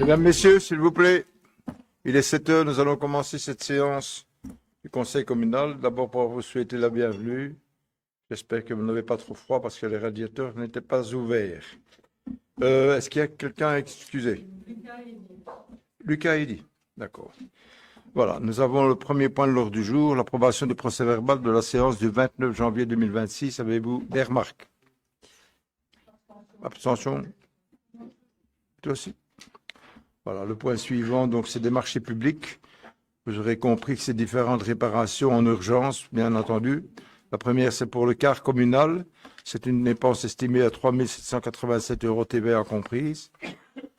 Mesdames, Messieurs, s'il vous plaît, il est 7 heures, nous allons commencer cette séance du Conseil communal. D'abord pour vous souhaiter la bienvenue. J'espère que vous n'avez pas trop froid parce que les radiateurs n'étaient pas ouverts. Est-ce qu'il y a quelqu'un à excuser? Lucas Eddy. D'accord. Voilà, nous avons le premier point de l'ordre du jour, l'approbation du procès-verbal de la séance du 29 janvier 2026. Avez-vous des remarques? Abstention? Toi aussi? Voilà, le point suivant, donc, c'est des marchés publics. Vous aurez compris que c'est différentes réparations en urgence, bien entendu. La première, c'est pour le quart communal. C'est une dépense estimée à 3 787 € TVA comprise.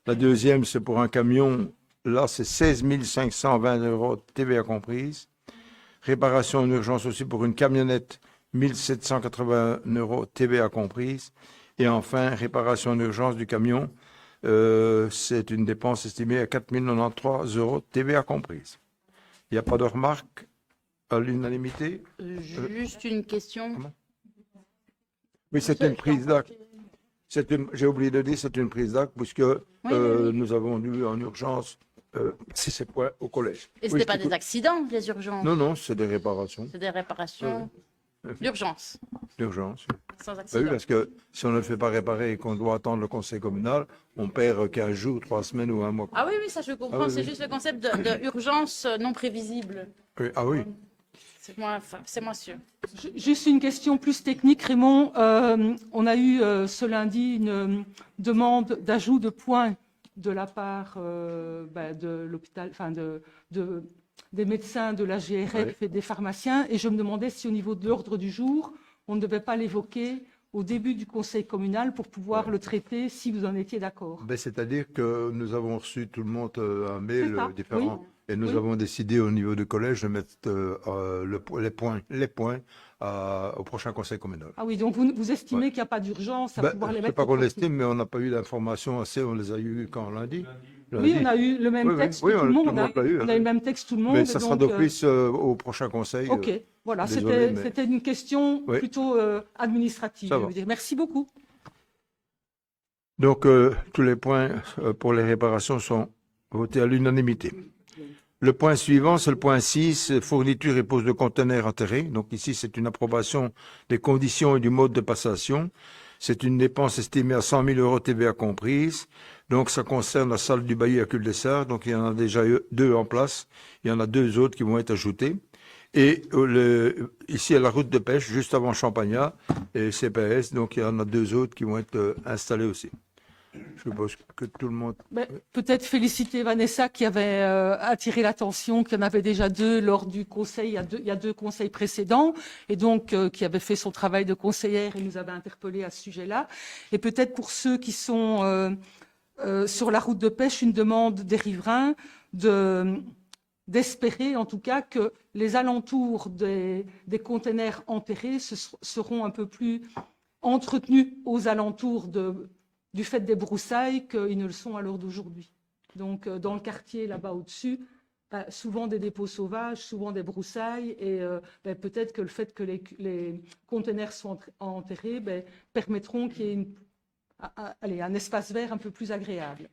La deuxième, c'est pour un camion. Là, c'est 16 520 € TVA comprise. Réparation en urgence aussi pour une camionnette, 1 780 € TVA comprise. Et enfin, réparation en urgence du camion. C'est une dépense estimée à 4 093 € TVA comprise. Il n'y a pas de remarques à l'unanimité? Juste une question. Oui, c'est une prise d'acte. J'ai oublié de dire, c'est une prise d'acte puisque nous avons dû en urgence si c'est point au collège. Et ce n'était pas des accidents, les urgences? Non, non, c'est des réparations. C'est des réparations d'urgence. D'urgence. Sans Ben accident. oui, parce que si on ne le fait pas réparer et qu'on doit attendre le conseil communal, on perd 15 jours, 3 semaines ou un mois. Ah oui, oui, ça je comprends. oui, C'est oui. juste le concept de urgence non prévisible. Oui, ah oui. C'est moins sûr. Juste une question plus technique, Raymond. On a eu ce lundi une demande d'ajout de points de la part de l'hôpital, enfin des médecins de la GRF et des pharmaciens. Et je me demandais si au niveau de l'ordre du jour, on ne devait pas l'évoquer au début du conseil communal pour pouvoir le traiter si vous en étiez d'accord. Ben, c'est-à-dire que nous avons reçu tout le monde un mail Ça, différent. oui. Et nous avons décidé au niveau du collège de mettre les points au prochain conseil communal. Ah oui, donc vous estimez qu'il n'y a pas d'urgence à pouvoir les C'est mettre pas au qu'on profit. l'estime, mais on n'a pas eu d'informations assez. On les a eues quand lundi. Oui, on a eu le même texte que tout le monde. Tout le monde l'a eu. On a eu le même texte tout le monde. Mais et ça sera donc, d'office au prochain conseil. OK, voilà, désolé, mais- c'était une question Oui. plutôt administrative, Ça je va. veux dire. Merci beaucoup. Donc, tous les points pour les réparations sont votés à l'unanimité. Le point suivant, c'est le point 6, fourniture et pose de conteneurs enterrés. Donc ici, c'est une approbation des conditions et du mode de passation. C'est une dépense estimée à 100 000 € TVA comprise. Donc ça concerne la salle du bailli à Cul-de-Sac. Donc il y en a déjà 2 en place. Il y en a 2 autres qui vont être ajoutés. Et ici à la route de pêche, juste avant Champagnat et CPS, donc il y en a 2 autres qui vont être installés aussi. Je suppose que tout le monde... Peut-être féliciter Vanessa qui avait attiré l'attention qu'il y en avait déjà 2 lors du conseil, il y a 2 conseils précédents, et donc qui avait fait son travail de conseillère et nous avait interpellé à ce sujet-là. Et peut-être pour ceux qui sont sur la route de pêche, une demande des riverains d'espérer en tout cas que les alentours des containers enterrés seront un peu plus entretenus aux alentours du fait des broussailles qu'ils ne le sont à l'heure d'aujourd'hui. Donc, dans le quartier là-bas au-dessus, souvent des dépôts sauvages, souvent des broussailles, et peut-être que le fait que les conteneurs soient enterrés permettront qu'il y ait un espace vert un peu plus agréable.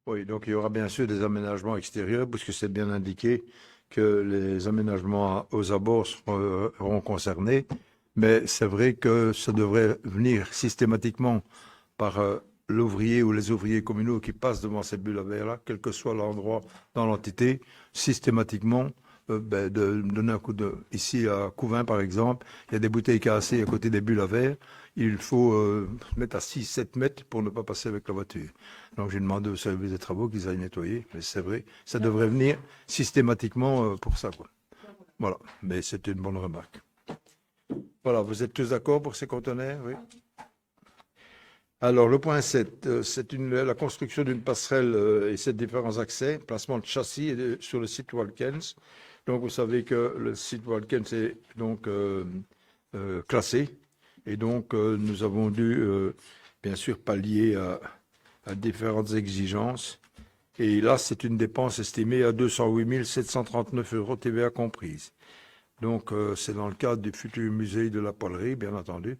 Oui, donc il y aura bien sûr des aménagements extérieurs, puisque c'est bien indiqué que les aménagements aux abords seront concernés, mais c'est vrai que ça devrait venir systématiquement par l'ouvrier ou les ouvriers communaux qui passent devant ces bulles à verre-là, quel que soit l'endroit dans l'entité, systématiquement, de donner un coup de... Ici, à Couvin, par exemple, il y a des bouteilles cassées à côté des bulles à verre. Il faut mettre à 6-7 mètres pour ne pas passer avec la voiture. Donc, j'ai demandé au service des travaux qu'ils aillent nettoyer. Mais c'est vrai, ça devrait venir systématiquement pour ça, quoi. Voilà, mais c'est une bonne remarque. Voilà, vous êtes tous d'accord pour ces conteneurs? Oui. Alors, le point 7, c'est la construction d'une passerelle et ses différents accès, placement de châssis sur le site Walkens. Donc, vous savez que le site Walkens est donc classé. Et donc, nous avons dû, bien sûr, pallier à différentes exigences. Et là, c'est une dépense estimée à 208 739 € TVA comprise. Donc, c'est dans le cadre du futur musée de la polerie, bien entendu.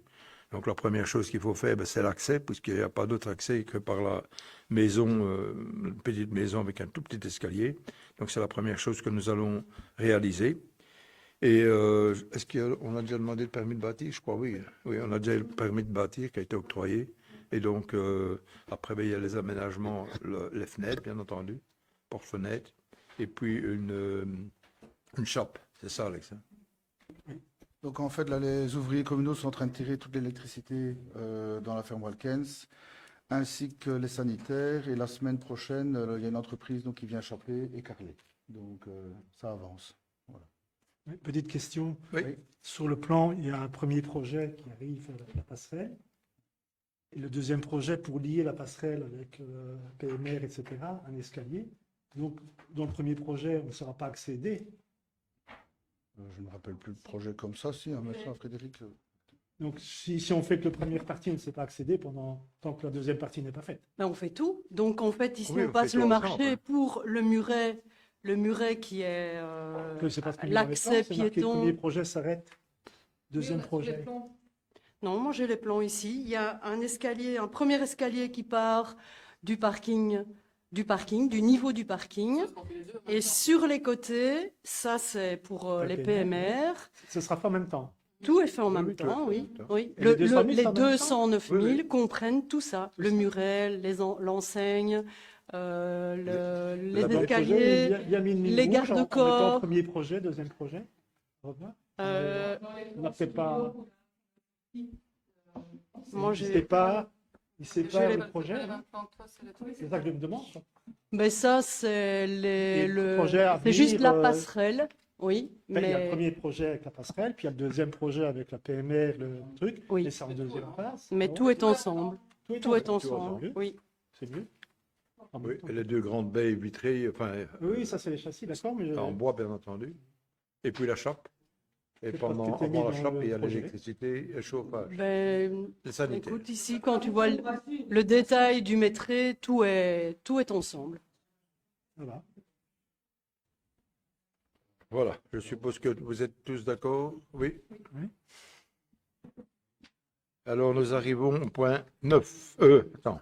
Donc, la première chose qu'il faut faire, ben, c'est l'accès, puisqu'il n'y a pas d'autre accès que par la maison, une petite maison avec un tout petit escalier. Donc, c'est la première chose que nous allons réaliser. Et est-ce qu'on a déjà demandé le permis de bâtir? Je crois oui. Oui, on a déjà le permis de bâtir qui a été octroyé. Et donc, après, ben, il y a les aménagements, les fenêtres, bien entendu, porte-fenêtres, et puis une chape. C'est ça, Alex, hein? Donc en fait, là, les ouvriers communaux sont en train de tirer toute l'électricité dans la ferme Walkens, ainsi que les sanitaires. Et la semaine prochaine, il y a une entreprise donc, qui vient chaper et carreler. Donc ça avance. Voilà. Oui, petite question. Oui. Oui. Sur le plan, il y a un premier projet qui arrive, la passerelle. Et le deuxième projet pour lier la passerelle avec PMR, etc., un escalier. Donc, dans le premier projet, on ne sera pas accédé. Je ne me rappelle plus le projet comme ça, si, un médecin, Frédéric. Donc, si on fait que la première partie, on ne sait pas accéder tant que la deuxième partie n'est pas faite. Ben, on fait tout. Donc, en fait, ici, Oui, on on passe fait le tout marché ensemble. pour le muret qui est Que c'est pas ce qu'on dit dans les l'accès plans, c'est marqué, le piéton. premier projet s'arrête. Deuxième projet. Non, moi, j'ai les plans ici. Il y a un escalier, un premier escalier qui part du parking, du niveau du parking. Et sur les côtés, ça, c'est pour La les PMR. PMR. Ce sera fait en même temps. Tout est fait en Oui, même oui, tout est temps, fait en oui. même temps. Oui. Et les 200 000, Les c'est en même temps 209 000 Oui, oui. comprennent tout ça. Le muret, l'enseigne, les Dans le projet, escaliers. il y a bien mis une ligne les rouge en mettant garde-corps. premier projet, deuxième projet. Revoir. On n'a peut-être pas. Moi, Il ne j'ai. sait pas les- le projet. hein. C'est ça que je me demande. Mais ça, c'est Et le projet à c'est juste venir, la passerelle, oui. Enfin, il y a le Mais, premier projet avec la passerelle, puis il y a le deuxième projet avec la PMR, le truc, Oui. et c'est en deuxième phase. mais non tout est ensemble. Tout est ensemble. ensemble, oui. C'est mieux. En même Oui, temps. et les deux grandes baies vitrées, enfin, Oui, ça c'est les châssis, d'accord, mais en bois, bien entendu. Et puis la chape. Et C'est pas ce qui pendant était mis avant la dans chape, le il y a projet. l'électricité et le chauffage. Ben, Les sanitaires. écoute, ici, quand tu vois le détail du métré, tout est ensemble. voilà. Voilà, je suppose que vous êtes tous d'accord? Oui? Oui. Alors, nous arrivons au point 9. Attends.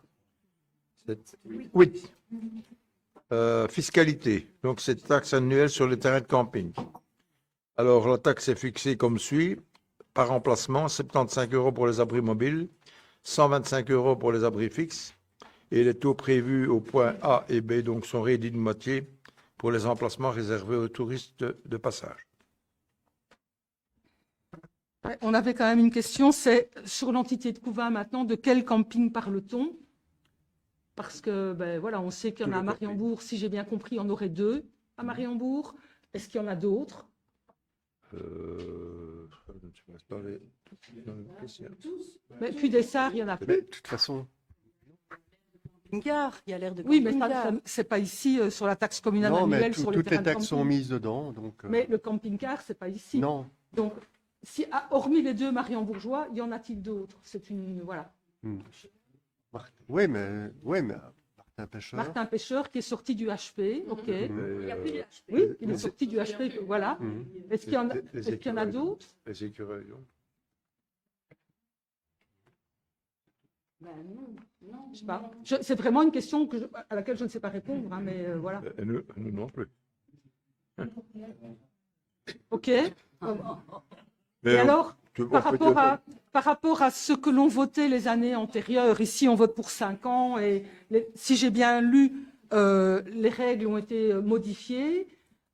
8. Fiscalité. Donc, c'est taxe annuelle sur les terrains de camping. Alors, la taxe est fixée comme suit. Par emplacement, 75 € pour les abris mobiles, 125 € pour les abris fixes. Et les taux prévus au point A et B donc, sont réduits de moitié pour les emplacements réservés aux touristes de passage. Ouais, on avait quand même une question, c'est sur l'entité de Couvain maintenant, de quel camping parle-t-on? Parce que, ben, voilà, on sait qu'il y en Tous a à les Mariembourg, si j'ai bien compris, il y en aurait 2 à Mariembourg. Est-ce qu'il y en a d'autres? Je ne sais pas dans les questions. Mais puis des Sarres, il y en a Mais plus. de toute façon, Une gare, il y a l'air de Oui, mais camping-car. c'est pas ici sur la taxe communale non, mais annuelle sur les toutes les terrains de taxes sont camping. mises dedans, donc Mais le camping-car, c'est pas ici. non. Donc, si, hormis les 2 Mariembourgeois, y en a-t-il d'autres? C'est une, voilà. Oui, mais Martin Pêcheur. Martin Pêcheur qui est sorti du HP, ok. Mhm. Oui, il est sorti du HP, voilà. Mhm. Est-ce qu'il y en a, Les est-ce qu'il y en a écureuils. d'autres? Les écureuils. non. Je sais pas. C'est vraiment une question à laquelle je ne sais pas répondre, hein, mais voilà. Et nous non plus. Ok. Mais Et alors, on par peut rapport à ce que l'on votait les années antérieures, ici on vote pour 5 ans, et si j'ai bien lu, les règles ont été modifiées.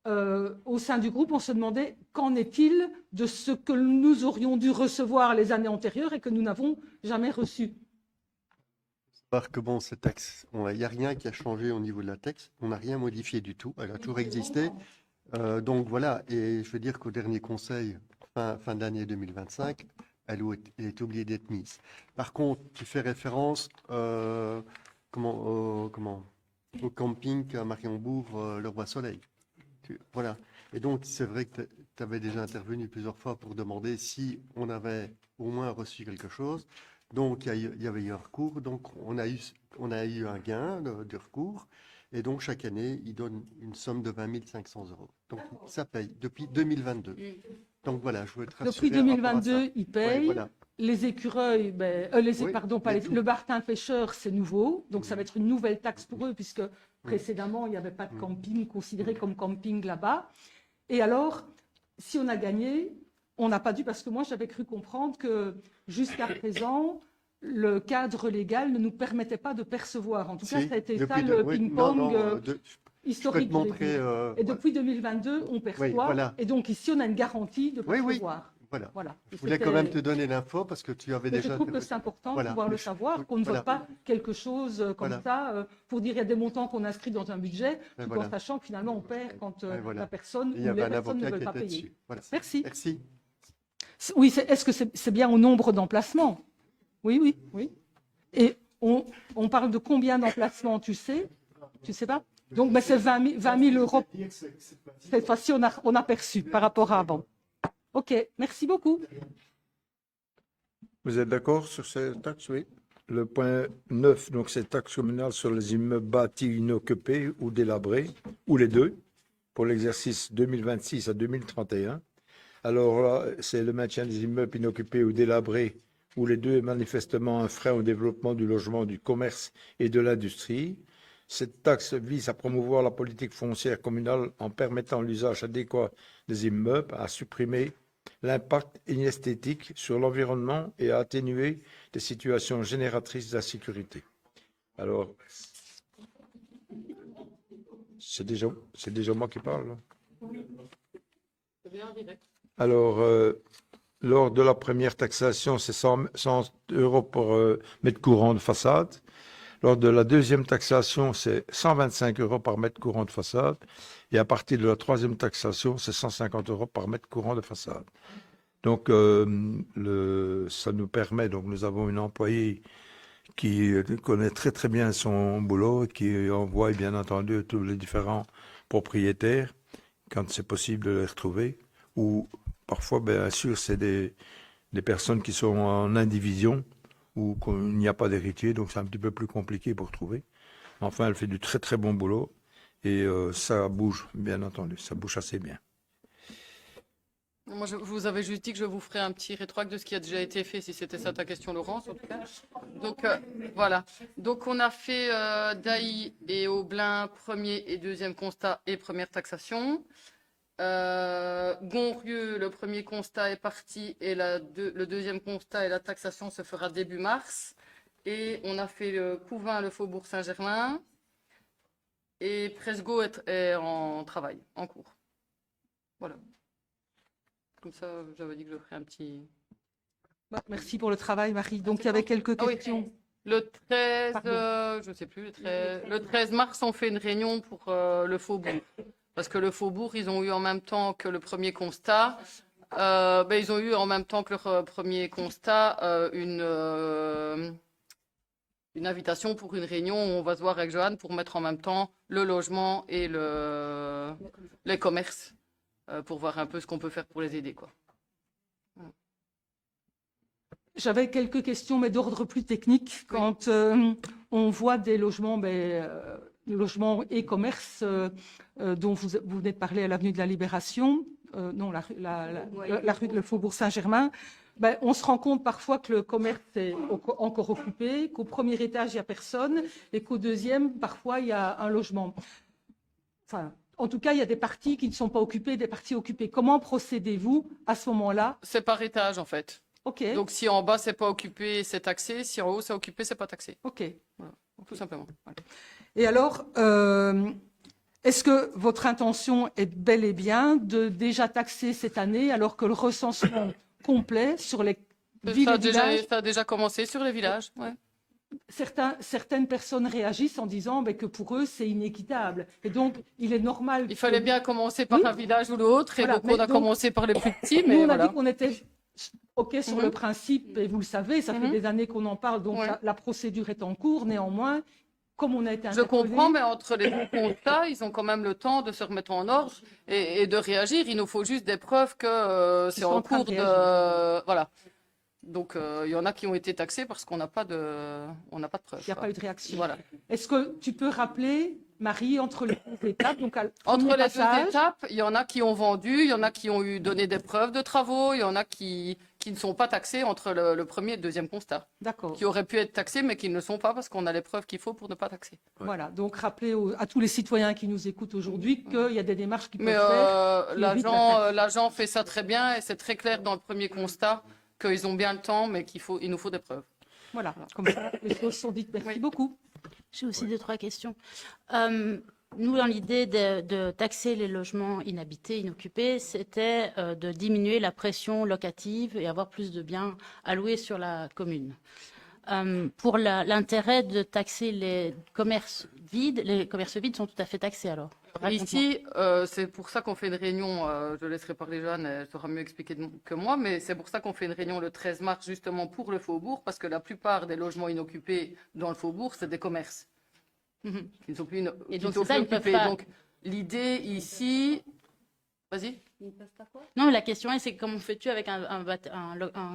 Au sein du groupe, on se demandait qu'en est-il de ce que nous aurions dû recevoir les années antérieures et que nous n'avons jamais reçu. Parce que bon, cette taxe, il n'y a rien qui a changé au niveau de la taxe, on n'a rien modifié du tout, elle a toujours existé. Donc voilà, et je veux dire qu'au dernier conseil, fin d'année 2025, elle est oubliée d'être mise. Par contre, tu fais référence au camping à Mariembourg, le Roi Soleil. Voilà. Et donc, c'est vrai que tu avais déjà intervenu plusieurs fois pour demander si on avait au moins reçu quelque chose. Donc, il y avait eu un recours. Donc, on a eu un gain du recours. Et donc, chaque année, il donne une somme de 20 500 €. Donc, ça paye depuis 2022. Donc voilà, je veux être Depuis rassuré par rapport à 2022, ça. ils Ouais, payent. voilà. Les écureuils, Oui, pardon, pas mais les- tout. le bartin pêcheur, c'est nouveau. Donc, ça va être une nouvelle taxe pour eux, puisque précédemment, il n'y avait pas de camping considéré comme camping là-bas. Et alors, si on a gagné, on n'a pas dû, parce que moi, j'avais cru comprendre que jusqu'à présent, le cadre légal ne nous permettait pas de percevoir. En tout cas, Si, ça a été ça depuis le oui, ping-pong non, je peux te historique. je vais montrer. dire. Et depuis 2022, on perçoit. voilà. Et donc, ici, on a une garantie de Oui, oui. percevoir. Voilà. Voilà. Je voulais quand C'était- même te donner l'info parce que tu avais Mais je déjà. trouve que c'est important Voilà. de pouvoir le savoir, qu'on ne Voilà. vote pas quelque chose comme Voilà. ça pour dire il y a des montants qu'on inscrit dans un budget, Et tout voilà. en sachant que finalement on perd quand Et voilà. la personne Il ou y avait les un personnes ne avocat qui veulent pas était payer. dessus. Voilà. Merci. Merci. Oui, est-ce que c'est bien au nombre d'emplacements? Oui, oui, oui. Et on parle de combien d'emplacements, tu sais? Tu sais pas? Donc ben, c'est 20 000 euros. Cette fois-ci, on a perçu par rapport à avant. OK, merci beaucoup. Vous êtes d'accord sur ces taxes? Oui. Le point 9, donc c'est taxe communale sur les immeubles bâtis inoccupés ou délabrés, ou les deux, pour l'exercice 2026 à 2031. Alors là, c'est le maintien des immeubles inoccupés ou délabrés, où les deux est manifestement un frein au développement du logement, du commerce et de l'industrie. Cette taxe vise à promouvoir la politique foncière communale en permettant l'usage adéquat des immeubles, à supprimer l'impact inesthétique sur l'environnement et à atténuer des situations génératrices d'insécurité. Alors, c'est déjà moi qui parle, là. Alors, lors de la première taxation, c'est 100 euros pour mètre courant de façade. Lors de la deuxième taxation, c'est 125 euros par mètre courant de façade. Et à partir de la troisième taxation, c'est 150 euros par mètre courant de façade. Donc, ça nous permet, donc nous avons une employée qui connaît très très bien son boulot, qui envoie bien entendu tous les différents propriétaires, quand c'est possible de les retrouver, ou parfois, bien sûr, c'est des personnes qui sont en indivision, ou qu'il n'y a pas d'héritier, donc c'est un petit peu plus compliqué pour trouver. Enfin, elle fait du très très bon boulot, et ça bouge, bien entendu, ça bouge assez bien. Moi, je vous avais juste dit que je vous ferai un petit rétroact de ce qui a déjà été fait, si c'était ça ta question, Laurence, en tout cas. Donc, voilà. Donc, on a fait Dailly et Aublin, premier et deuxième constat et première taxation. Gonrieux, le premier constat est parti et le deuxième constat et la taxation se fera début mars. Et on a fait le Couvin, le Faubourg Saint-Germain. Et Presgo est en travail, en cours. Voilà. Comme ça, j'avais dit que je ferais un petit... Merci pour le travail, Marie. Donc, il y avait quelques Ah oui. questions. Le 13, Pardon. je ne sais plus, le 13 mars, on fait une réunion pour le Faubourg. Parce que le Faubourg, ils ont eu en même temps que le premier constat, ils ont eu en même temps que leur premier constat une invitation pour une réunion où on va se voir avec Johan pour mettre en même temps le logement et les commerces pour voir un peu ce qu'on peut faire pour les aider, quoi. J'avais quelques questions, mais d'ordre plus technique. Quand on voit des logements, logements et commerces dont vous venez de parler à l'avenue de la Libération, non, la rue le Faubourg Saint-Germain, on se rend compte parfois que le commerce est encore occupé, qu'au premier étage, il n'y a personne, et qu'au deuxième, parfois, il y a un logement. Enfin, en tout cas, il y a des parties qui ne sont pas occupées, des parties occupées. Comment procédez-vous à ce moment-là? C'est par étage, en fait. OK. Donc, si en bas, c'est pas occupé, c'est taxé. Si en haut, c'est occupé, c'est pas taxé. OK. Voilà. Tout simplement. Voilà. Et alors, est-ce que votre intention est bel et bien de déjà taxer cette année alors que le recensement complet sur les villes et villages, Ça a déjà commencé sur les villages, ouais. certaines personnes réagissent en disant que pour eux, c'est inéquitable. Et donc, il est normal. Il fallait bien commencer par Oui. un village ou l'autre, et Voilà, donc on a mais donc, commencé par les plus petits, Nous, mais on a voilà. dit qu'on était OK sur le principe, et vous le savez, ça fait des années qu'on en parle, donc Ouais. la procédure est en cours. Néanmoins, comme on a été Je interpellés- comprends, mais entre les deux constats, ils ont quand même le temps de se remettre en ordre et de réagir. Il nous faut juste des preuves que c'est sont en en train de cours de... réagir. Voilà. Donc, il y en a qui ont été taxés parce qu'on n'a pas de preuves. il n'y a quoi. pas eu de réaction. Voilà. Est-ce que tu peux rappeler Marie, entre les deux étapes, donc à Entre premier les passage, deux étapes, il y en a qui ont vendu, il y en a qui ont donné des preuves de travaux, il y en a qui ne sont pas taxés entre le premier et le deuxième constat, d'accord. qui auraient pu être taxés mais qui ne le sont pas parce qu'on a les preuves qu'il faut pour ne pas taxer. Voilà, donc rappelez à tous les citoyens qui nous écoutent aujourd'hui qu'il y a des démarches qui peuvent Mais faire. qui évitent la taxe. l'agent fait ça très bien et c'est très clair dans le premier constat qu'ils ont bien le temps mais il nous faut des preuves. Voilà, comme ça, les choses sont dites. Merci Oui. beaucoup. J'ai aussi deux, trois questions. Nous, dans l'idée de taxer les logements inhabités, inoccupés, c'était de diminuer la pression locative et avoir plus de biens alloués sur la commune. Pour l'intérêt de taxer les commerces vides sont tout à fait taxés alors. Ici, c'est pour ça qu'on fait une réunion, je laisserai parler Jeanne, elle saura mieux expliquer que moi, mais c'est pour ça qu'on fait une réunion le 13 mars justement pour le Faubourg, parce que la plupart des logements inoccupés dans le Faubourg, c'est des commerces Mhm. qui ne sont plus, Et qui donc, sont c'est ça, plus ils peuvent occupés. pas- Donc, l'idée ici... Vas-y. Non, mais la question est, c'est comment fais-tu avec un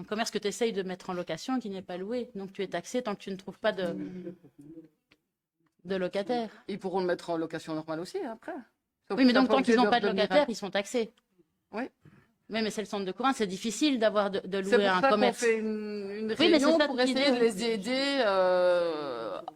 commerce que tu essayes de mettre en location et qui n'est pas loué. Donc tu es taxé tant que tu ne trouves pas de locataires. Ils pourront le mettre en location normale aussi après. Sauf Oui, mais que ça donc pas tant qu'ils obligé n'ont pas de devenir locataires, un- ils sont taxés. Oui. Oui, mais c'est le centre de courant, c'est difficile d'avoir de C'est louer pour un ça qu'on commerce. fait une Oui, mais c'est réunion ça pour toute essayer de l'idée. les aider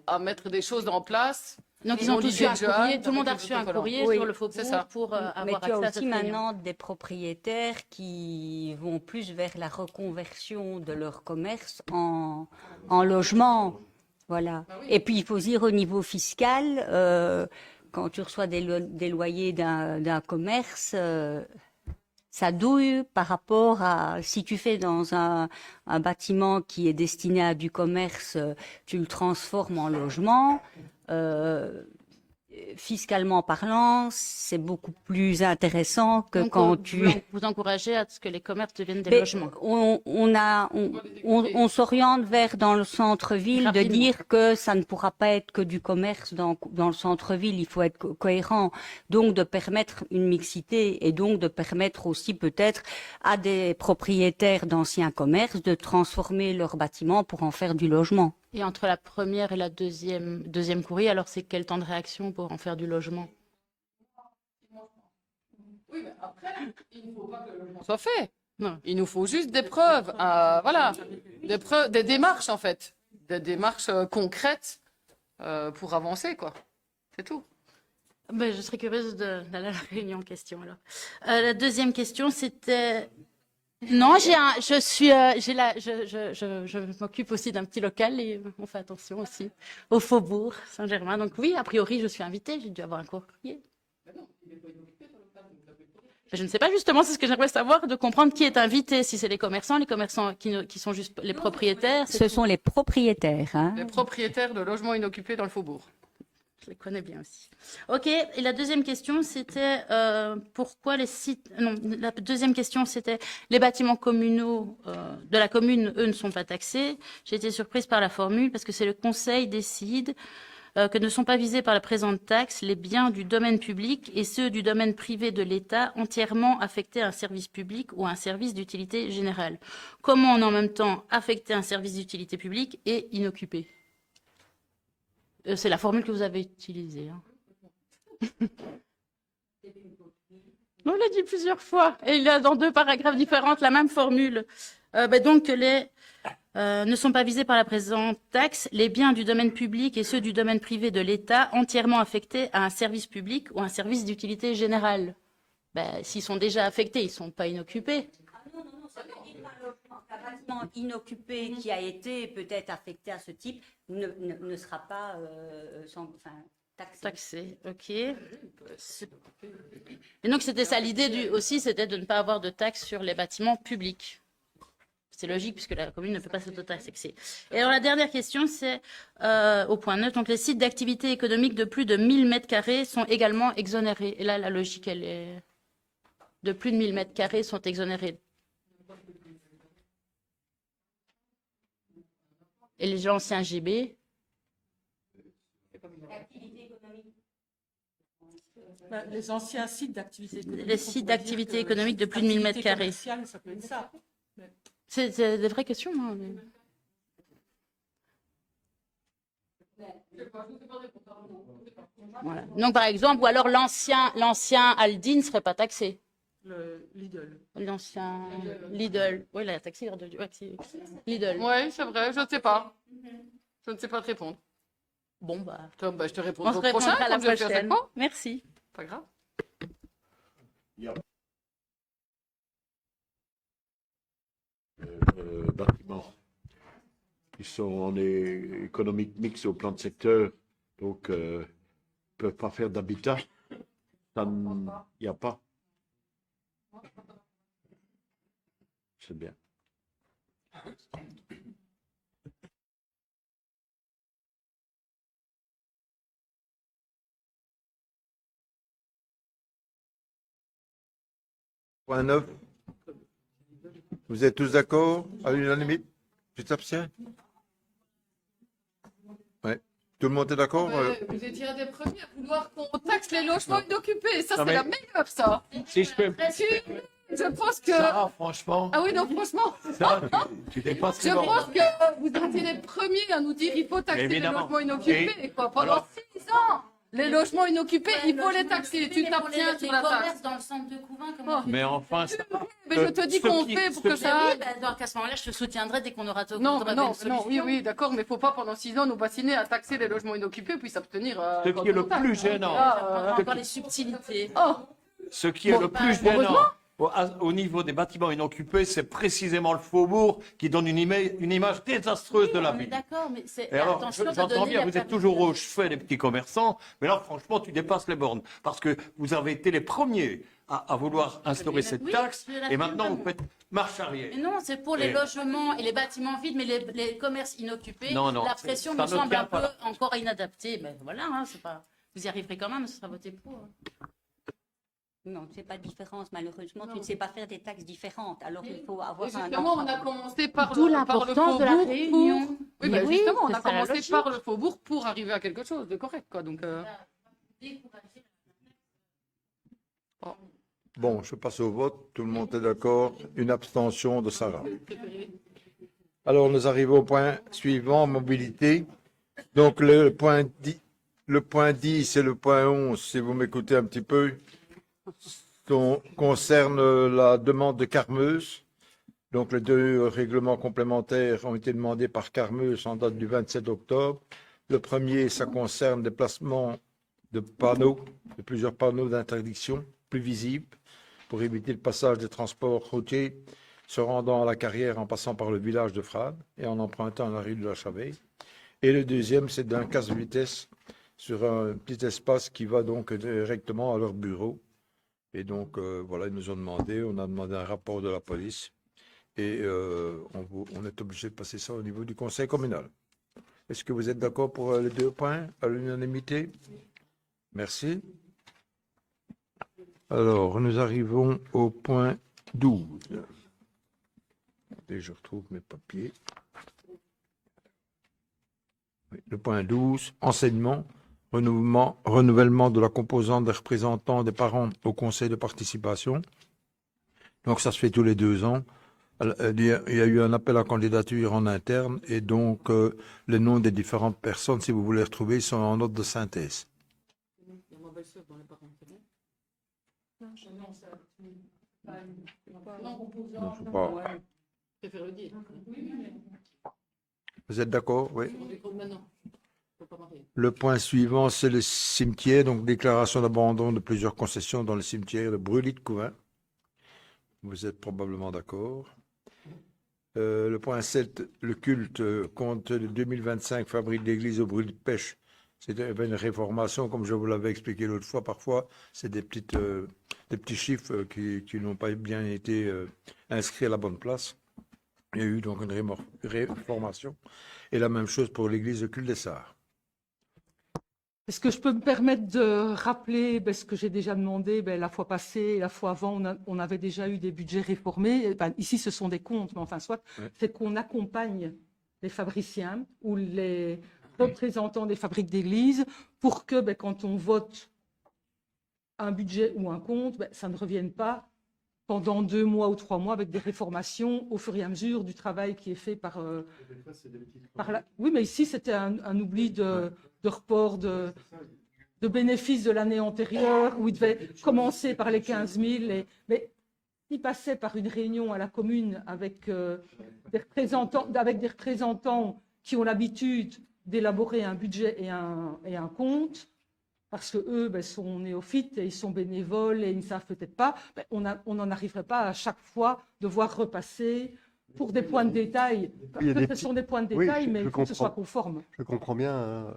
à mettre des choses en place. Donc ils Ils ont ont tous l'idée reçu un de Jeanne courrier, tout le monde a avec les reçu un autocollants. courrier Oui, sur le c'est ça. Faubourg pour Mais avoir tu as accès à cette aussi réunion. maintenant des propriétaires qui vont plus vers la reconversion de leur commerce en logement. Voilà. Et puis il faut dire au niveau fiscal, quand tu reçois des loyers d'un commerce, ça douille par rapport à si tu fais dans un bâtiment qui est destiné à du commerce, tu le transformes en logement. Fiscalement parlant, c'est beaucoup plus intéressant que Donc, quand vous tu... vous encouragez à ce que les commerces deviennent des Mais logements. on s'oriente vers dans le centre-ville de Rapidement. dire que ça ne pourra pas être que du commerce dans le centre-ville. Il faut être cohérent. Donc de permettre une mixité et donc de permettre aussi peut-être à des propriétaires d'anciens commerces de transformer leurs bâtiments pour en faire du logement. Et entre la première et la deuxième courrier, alors c'est quel temps de réaction pour en faire du logement? Oui, mais après, il ne faut pas que le logement soit fait. Non. Il nous faut juste des preuves, voilà, des preuves, des démarches en fait, des démarches concrètes pour avancer, quoi. C'est tout. Ben, je serais curieuse d'aller à la réunion en question alors. La deuxième question, c'était... Non, je m'occupe aussi d'un petit local et on fait attention aussi au Faubourg Saint-Germain. Donc oui, a priori, je suis invitée, j'ai dû avoir un courrier. Je ne sais pas justement, c'est ce que j'aimerais savoir, de comprendre qui est invité, si c'est les commerçants qui sont juste les propriétaires. Ce sont les propriétaires. Hein. Les propriétaires de logements inoccupés dans le Faubourg. Je les connais bien aussi. Ok, et la deuxième question, c'était pourquoi les sites... Non, la deuxième question, c'était les bâtiments communaux de la commune, eux, ne sont pas taxés. J'ai été surprise par la formule parce que c'est le conseil décide que ne sont pas visés par la présente taxe les biens du domaine public et ceux du domaine privé de l'État entièrement affectés à un service public ou à un service d'utilité générale. Comment on est en même temps affecté à un service d'utilité publique et inoccupé? C'est la formule que vous avez utilisée. Hein. On l'a dit plusieurs fois. Et il y a dans 2 paragraphes différents la même formule. Donc, ne sont pas visés par la présente taxe les biens du domaine public et ceux du domaine privé de l'État entièrement affectés à un service public ou un service d'utilité générale. S'ils sont déjà affectés, ils ne sont pas inoccupés. Un bâtiment inoccupé qui a été peut-être affecté à ce type ne sera pas taxé. Taxé, ok. Et donc, c'était ça l'idée aussi, c'était de ne pas avoir de taxe sur les bâtiments publics. C'est logique puisque la commune ne peut pas s'autotaxer. Et alors la dernière question, c'est au point 9. Donc les sites d'activité économique de plus de 1000 m² sont également exonérés. Et là, la logique, elle est de plus de 1000 m² sont exonérés. Et les anciens GB, Les anciens sites d'activité économique. les sites d'activité économique de plus de 1000 m². commerciales, ça peut être ça. C'est des vraies questions. Hein, mais... Voilà. Donc, par exemple, ou alors l'ancien Aldi ne serait pas taxé. Le Lidl. L'ancien Lidl. Oui, la taxi, Lidl. Oui, c'est vrai, je ne sais pas. Je ne sais pas te répondre. Bon, bah, Je te on répondrai se au prochain, répondra à la comme je vais faire cette prochaine. fois. Merci. Pas grave. Bâtiments qui sont en économique mixte au plan de secteur, donc ne peuvent pas faire d'habitat. Il n'y a pas. C'est bien. Point 9. Vous êtes tous d'accord à l'unanimité? Tu t'abstiens? Ouais. Tout le monde est d'accord? Vous étiez un des premiers à vouloir qu'on taxe les logements inoccupés. Ça, Non, c'est mais- la meilleure, ça. Si je peux. Je pense que... Sarah, franchement, Ah oui, non, franchement, ça, tu dépasses je les bornes. pense que vous étiez les premiers à nous dire il faut taxer les Évidemment. logements inoccupés. Quoi. Pendant alors- 6 ans, les logements inoccupés, il faut les taxer. Tu t'abstiens sur la taxe. dans le centre de Couvin, Oh. Mais enfin, Mais je te dis ceux qu'on qui- fait pour ceux que qui- ça... Donc à ce moment-là, je te soutiendrai dès qu'on aura trouvé Non, une non, solution. non, oui, d'accord, mais il ne faut pas pendant 6 ans nous bassiner à taxer les logements inoccupés puis s'abstenir. Ce quand qui est on le taxe. plus gênant, On va encore les subtilités. Oh, ce qui est le plus gênant heureusement. au niveau des bâtiments inoccupés, c'est précisément le faubourg qui donne une image désastreuse de la On est ville. d'accord, mais c'est Et alors, attention de j'entends donner bien, la vous êtes permission. toujours au chevet des petits commerçants, mais là, franchement, tu dépasses les bornes. Parce que vous avez été les premiers à vouloir instaurer cette Oui, taxe, je l'affirme et maintenant, vous vraiment. faites marche arrière. Mais non, c'est pour les Et- logements et les bâtiments vides, mais les commerces inoccupés, Non, non, la pression ça me ne semble tient un peu pas. encore inadaptée. Mais voilà, hein, c'est pas... vous y arriverez quand même, ce sera voté pour. hein. Non, c'est pas de différence. Malheureusement, tu ne sais pas faire des taxes différentes. Alors, il faut avoir Et un justement, on a ensemble. commencé par D'où le l'importance de la faubourg réunion. Oui, Mais ben oui, justement, on c'est a ça la commencé logique. par le faubourg pour arriver à quelque chose de correct, quoi. Donc, Bon, je passe au vote. Tout le monde est d'accord. Une abstention de Sarah. Alors, nous arrivons au point suivant, mobilité. Donc, le point 10 et le point 11, si vous m'écoutez un petit peu, concernent la demande de Carmeuse. Donc, les deux règlements complémentaires ont été demandés par Carmeuse en date du 27 octobre. Le premier, ça concerne les placements de panneaux, de plusieurs panneaux d'interdiction plus visibles pour éviter le passage des transports routiers se rendant à la carrière en passant par le village de Frade et en empruntant la rue de la Chaveille. Et le deuxième, c'est d'un casse-vitesse sur un petit espace qui va donc directement à leur bureau. Et donc, voilà, ils nous ont demandé, on a demandé un rapport de la police et on est obligé de passer ça au niveau du conseil communal. Est-ce que vous êtes d'accord pour les deux points à l'unanimité? Merci. Alors, nous arrivons au point 12. Et je retrouve mes papiers. Oui, le point 12, enseignement, renouvellement de la composante des représentants des parents au conseil de participation. Donc, ça se fait tous les 2 ans. Il y a eu un appel à candidature en interne et donc les noms des différentes personnes, si vous voulez retrouver, sont en note de synthèse. Non, je sais pas. Vous êtes d'accord? Oui. Le point suivant, c'est le cimetière, donc déclaration d'abandon de plusieurs concessions dans le cimetière de Brûlis-de-Couvin. Vous êtes probablement d'accord. Le point 7, le culte, compte de 2025, fabrique d'église au brûlis de pêche. C'était une réformation, comme je vous l'avais expliqué l'autre fois. Parfois, c'est des petits chiffres qui n'ont pas bien été inscrits à la bonne place. Il y a eu donc une réformation. Et la même chose pour l'église de Cul-des-Sarts. Est-ce que je peux me permettre de rappeler ce que j'ai déjà demandé la fois passée et la fois avant, on avait déjà eu des budgets réformés. Ici, ce sont des comptes, mais enfin, soit, c'est qu'on accompagne les fabriciens ou les représentants des fabriques d'église pour que quand on vote un budget ou un compte, ça ne revienne pas pendant 2 mois ou 3 mois avec des réformations au fur et à mesure du travail qui est fait par la... Oui, mais ici, c'était un oubli de report de bénéfices de l'année antérieure, où il devait commencer par les 15 000. Mais il passait par une réunion à la commune avec des représentants qui ont l'habitude d'élaborer un budget et un compte, parce que eux sont néophytes et ils sont bénévoles et ils ne savent peut-être pas. On n'en arriverait pas à chaque fois devoir repasser pour des points de détail. Ce sont des points de détail, mais il faut que ce soit conforme. Je comprends bien,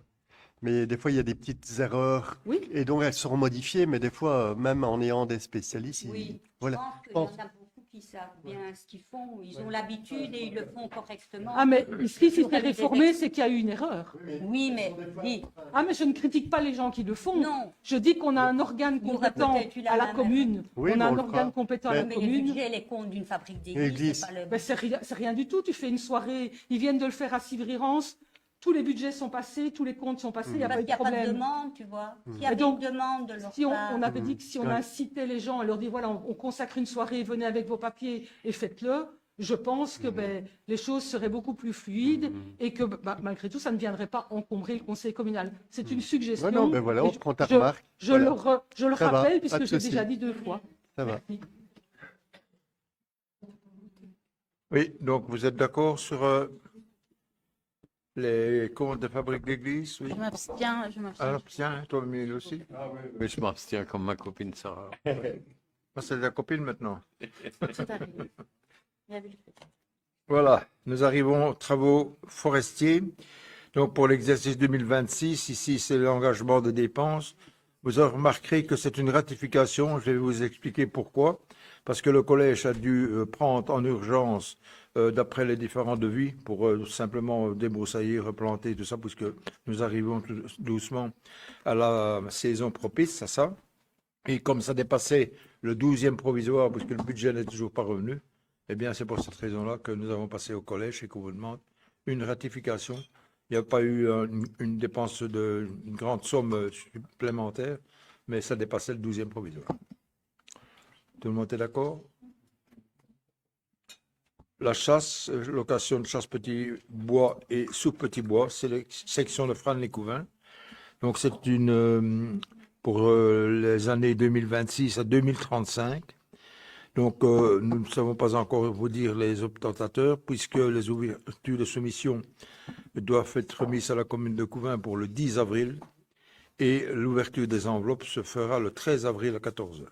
mais des fois, il y a des petites erreurs, Oui. et donc elles seront modifiées, mais des fois, même en ayant des spécialistes, Oui, voilà. je pense qu'il y en a beaucoup qui savent bien ce qu'ils font. Ils ont l'habitude et ils le font correctement. Ah, mais ici, si c'est réformé, c'est qu'il y a eu une erreur. Oui, mais oui. Ah, mais je ne critique pas les gens qui le font. Non. Je dis qu'on a un organe Il y aurait compétent peut-être eu la à la même commune. Oui, On a mais un on le organe fera. compétent à la Mais le commune. budget, les comptes d'une fabrique Église. d'église, c'est pas le... Ben, c'est rien du tout. Tu fais une soirée, ils viennent de le faire à Sivrirance, tous les budgets sont passés, tous les comptes sont passés, il n'y a Parce pas eu qu'il de n'y a pas de problème. demande, tu vois. S'il y Et avait donc, une demande de leur Si on part... avait dit que si on incitait les gens à leur dire voilà, on consacre une soirée, venez avec vos papiers et faites-le, je pense que les choses seraient beaucoup plus fluides et que malgré tout, ça ne viendrait pas encombrer le conseil communal. C'est une suggestion. Ouais, non, mais voilà, et on prend ta remarque. Je Voilà. le Ça va, rappelle pas puisque de j'ai souci. déjà dit 2 fois. Ça va. Merci. Oui, donc vous êtes d'accord sur les comptes de fabrique d'église? Oui. Je m'abstiens. Alors, tiens, toi, Emile aussi. Oui, je m'abstiens comme ma copine Sarah. Ah, c'est la copine maintenant. C'est arrivé. Il y avait le fait. Voilà, nous arrivons aux travaux forestiers. Donc pour l'exercice 2026, ici c'est l'engagement de dépenses. Vous remarquerez que c'est une ratification, je vais vous expliquer pourquoi. Parce que le collège a dû prendre en urgence, d'après les différents devis, pour simplement débroussailler, replanter, tout ça, puisque nous arrivons tout doucement à la saison propice à ça. Et comme ça dépassait le 12e provisoire, puisque le budget n'est toujours pas revenu, eh bien, c'est pour cette raison-là que nous avons passé au collège et qu'on vous demande une ratification. Il n'y a pas eu une dépense une grande somme supplémentaire, mais ça dépassait le 12e provisoire. Tout le monde est d'accord? La chasse, location de chasse petit bois et sous-petit bois, c'est la section de Frasnes-les-Couvains. Donc, c'est pour les années 2026 à 2035. Donc, nous ne savons pas encore vous dire les obtentateurs, puisque les ouvertures de soumission doivent être remises à la commune de Couvains pour le 10 avril et l'ouverture des enveloppes se fera le 13 avril à 14h.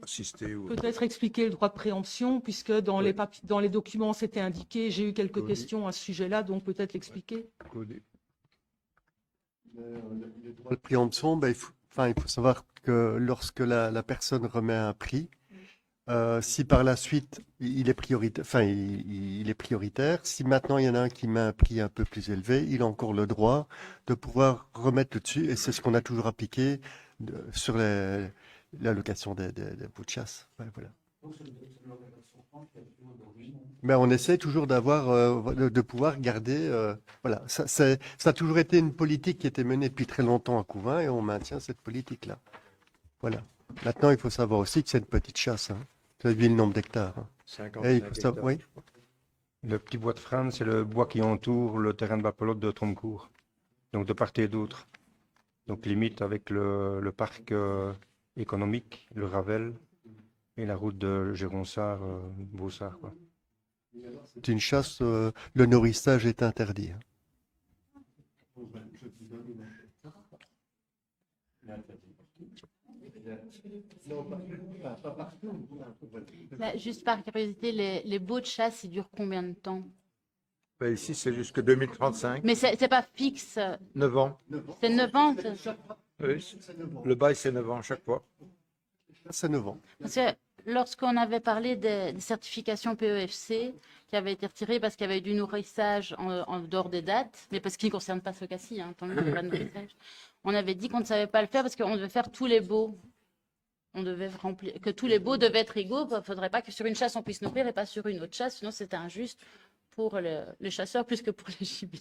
Assister ou... Peut-être expliquer le droit de préemption, puisque dans les documents c'était indiqué. J'ai eu quelques questions à ce sujet-là, donc peut-être l'expliquer. Le droit de préemption, il faut savoir que lorsque la personne remet un prix, si par la suite il est prioritaire, si maintenant il y en a un qui met un prix un peu plus élevé, il a encore le droit de pouvoir remettre dessus, et c'est ce qu'on a toujours appliqué sur l'allocation des bouts de chasse. Ouais, voilà. Mais on essaie toujours de pouvoir garder. Voilà, ça a toujours été une politique qui était menée depuis très longtemps à Couvains et on maintient cette politique-là. Voilà. Maintenant, il faut savoir aussi que c'est une petite chasse. Hein. Vous avez vu le nombre d'hectares. Hein. 55 Et il faut savoir, oui. Le petit bois de Frasnes, c'est le bois qui entoure le terrain de Bapelotte de Tromcourt. Donc de part et d'autre. Donc limite avec le parc économique, le Ravel et la route de Géronsard, Beaussard, quoi. C'est une chasse, le nourrissage est interdit. Hein. Juste par curiosité, les baux de chasse, ils durent combien de temps? Ben, ici, c'est jusque 2035. Mais c'est pas fixe. 9 ans. C'est 9 ans. Oui, le bail, c'est 9 ans chaque fois. C'est 9 ans. Parce que lorsqu'on avait parlé des certifications PEFC qui avaient été retirées parce qu'il y avait eu du nourrissage en dehors des dates, mais parce qu'il ne concerne pas ce cas-ci, hein, tant mieux, il n'y a pas de nourrissage, on avait dit qu'on ne savait pas le faire parce qu'on devait faire tous les baux. On devait remplir, que tous les baux devaient être égaux. Il ne faudrait pas que sur une chasse on puisse nourrir et pas sur une autre chasse, sinon c'était injuste pour les chasseurs plus que pour les gibiers.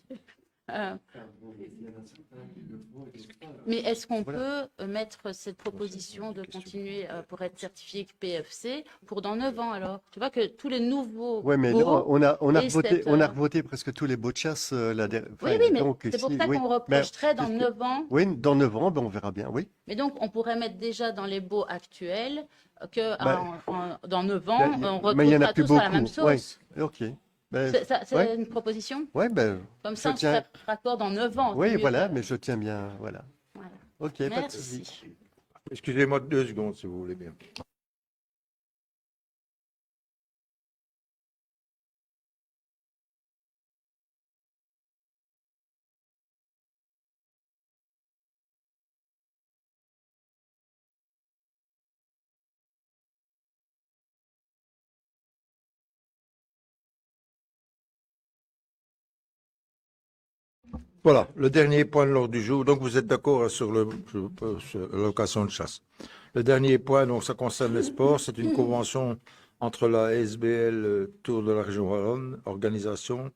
Mais est-ce qu'on peut mettre cette proposition de continuer pour être certifié PFC pour dans 9 ans alors? Tu vois que tous les nouveaux Oui, mais baux non, on a et revoté, cette, on a revoté presque tous les baux de chasse. Oui, mais donc c'est pour ici, ça oui. qu'on Mais reprocherait dans puisque- 9 ans. Oui, dans 9 ans, ben, on verra bien, oui. Mais donc, on pourrait mettre déjà dans les baux actuels que Ben, dans 9 ans, on mais il y en a retrouvera plus tous à la même beaucoup. Oui, sauce. ok. Ben, C'est ouais. une proposition? Ouais, ben, Comme ça, je on tiens- serait raccord dans 9 ans. oui, c'est mieux voilà, que- mais je tiens bien, voilà. Voilà. Ok, pas de souci. Merci. Excusez-moi 2 secondes, si vous voulez bien. Voilà, le dernier point de l'ordre du jour. Donc, vous êtes d'accord sur sur la location de chasse. Le dernier point, donc, ça concerne les sports. C'est une convention entre la SBL Tour de la région Wallonne, organisation,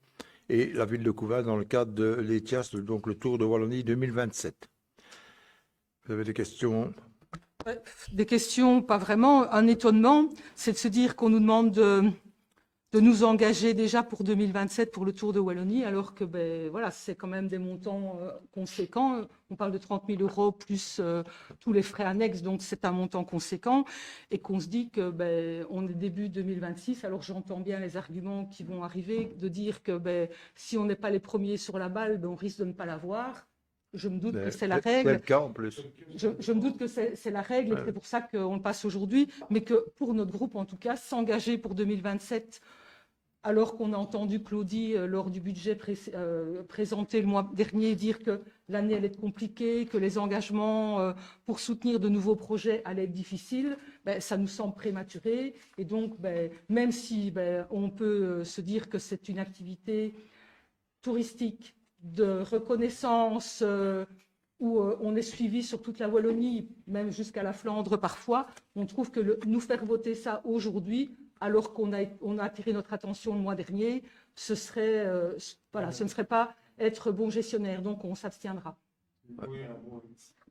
et la ville de Couvain dans le cadre de l'ETIAS, donc le Tour de Wallonie 2027. Vous avez des questions? Des questions, pas vraiment. Un étonnement, c'est de se dire qu'on nous demande de nous engager déjà pour 2027 pour le Tour de Wallonie, alors que ben, voilà, c'est quand même des montants conséquents. On parle de 30 000 € plus tous les frais annexes, donc c'est un montant conséquent. Et qu'on se dit que ben, on est début 2026, alors j'entends bien les arguments qui vont arriver, de dire que ben, si on n'est pas les premiers sur la balle, ben, on risque de ne pas l'avoir. Je me doute que c'est la C'est règle. le cas en plus. Je me doute que c'est la règle et c'est pour ça qu'on le passe aujourd'hui, mais que pour notre groupe, en tout cas, s'engager pour 2027, alors qu'on a entendu Claudie, lors du budget présenté le mois dernier, dire que l'année allait être compliquée, que les engagements pour soutenir de nouveaux projets allaient être difficiles, ben, ça nous semble prématuré. Et donc, ben, même si on peut se dire que c'est une activité touristique de reconnaissance où on est suivi sur toute la Wallonie, même jusqu'à la Flandre parfois, on trouve que nous faire voter ça aujourd'hui, alors qu'on a attiré notre attention le mois dernier, ce ne serait pas être bon gestionnaire, donc on s'abstiendra.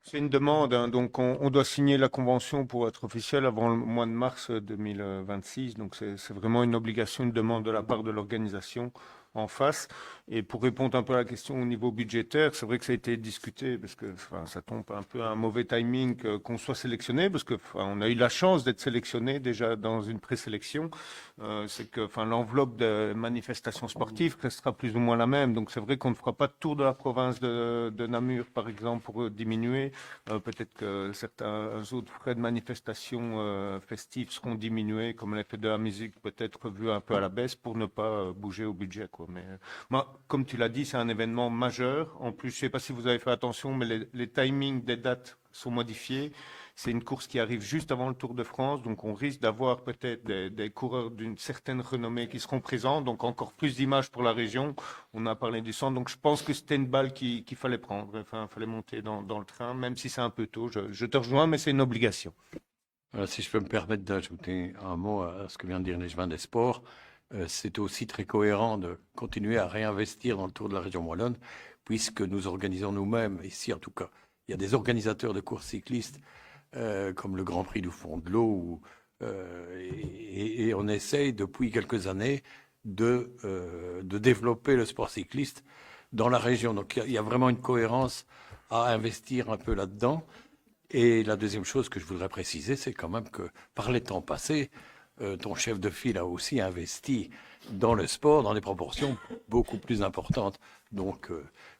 C'est une demande, hein, donc on doit signer la convention pour être officiel avant le mois de mars 2026, donc c'est vraiment une obligation, une demande de la part de l'organisation en face. Et pour répondre un peu à la question au niveau budgétaire, c'est vrai que ça a été discuté parce que ça tombe un peu à un mauvais timing qu'on soit sélectionné, parce que on a eu la chance d'être sélectionné déjà dans une présélection. C'est que l'enveloppe de manifestations sportives restera plus ou moins la même. Donc c'est vrai qu'on ne fera pas de tour de la province de Namur, par exemple, pour diminuer. Peut-être que certains autres frais de manifestation festives seront diminués, comme l'effet de la musique peut-être revu un peu à la baisse pour ne pas bouger au budget, quoi. Mais moi, comme tu l'as dit, c'est un événement majeur. En plus, je ne sais pas si vous avez fait attention, mais les timings des dates sont modifiés. C'est une course qui arrive juste avant le Tour de France, donc on risque d'avoir peut-être des coureurs d'une certaine renommée qui seront présents, donc encore plus d'images pour la région. On a parlé du centre, donc je pense que c'était une balle qu'il fallait prendre. Enfin, il fallait monter dans le train, même si c'est un peu tôt. Je te rejoins, mais c'est une obligation. Voilà, si je peux me permettre d'ajouter un mot à ce que vient de dire Nejman des Sports, c'est aussi très cohérent de continuer à réinvestir dans le Tour de la région Wallonne, puisque nous organisons nous-mêmes, ici en tout cas, il y a des organisateurs de courses cyclistes comme le Grand Prix du Fond de l'Eau, et on essaye depuis quelques années de développer le sport cycliste dans la région. Donc il y a vraiment une cohérence à investir un peu là-dedans. Et la deuxième chose que je voudrais préciser, c'est quand même que par les temps passés, ton chef de file a aussi investi dans le sport dans des proportions beaucoup plus importantes. Donc,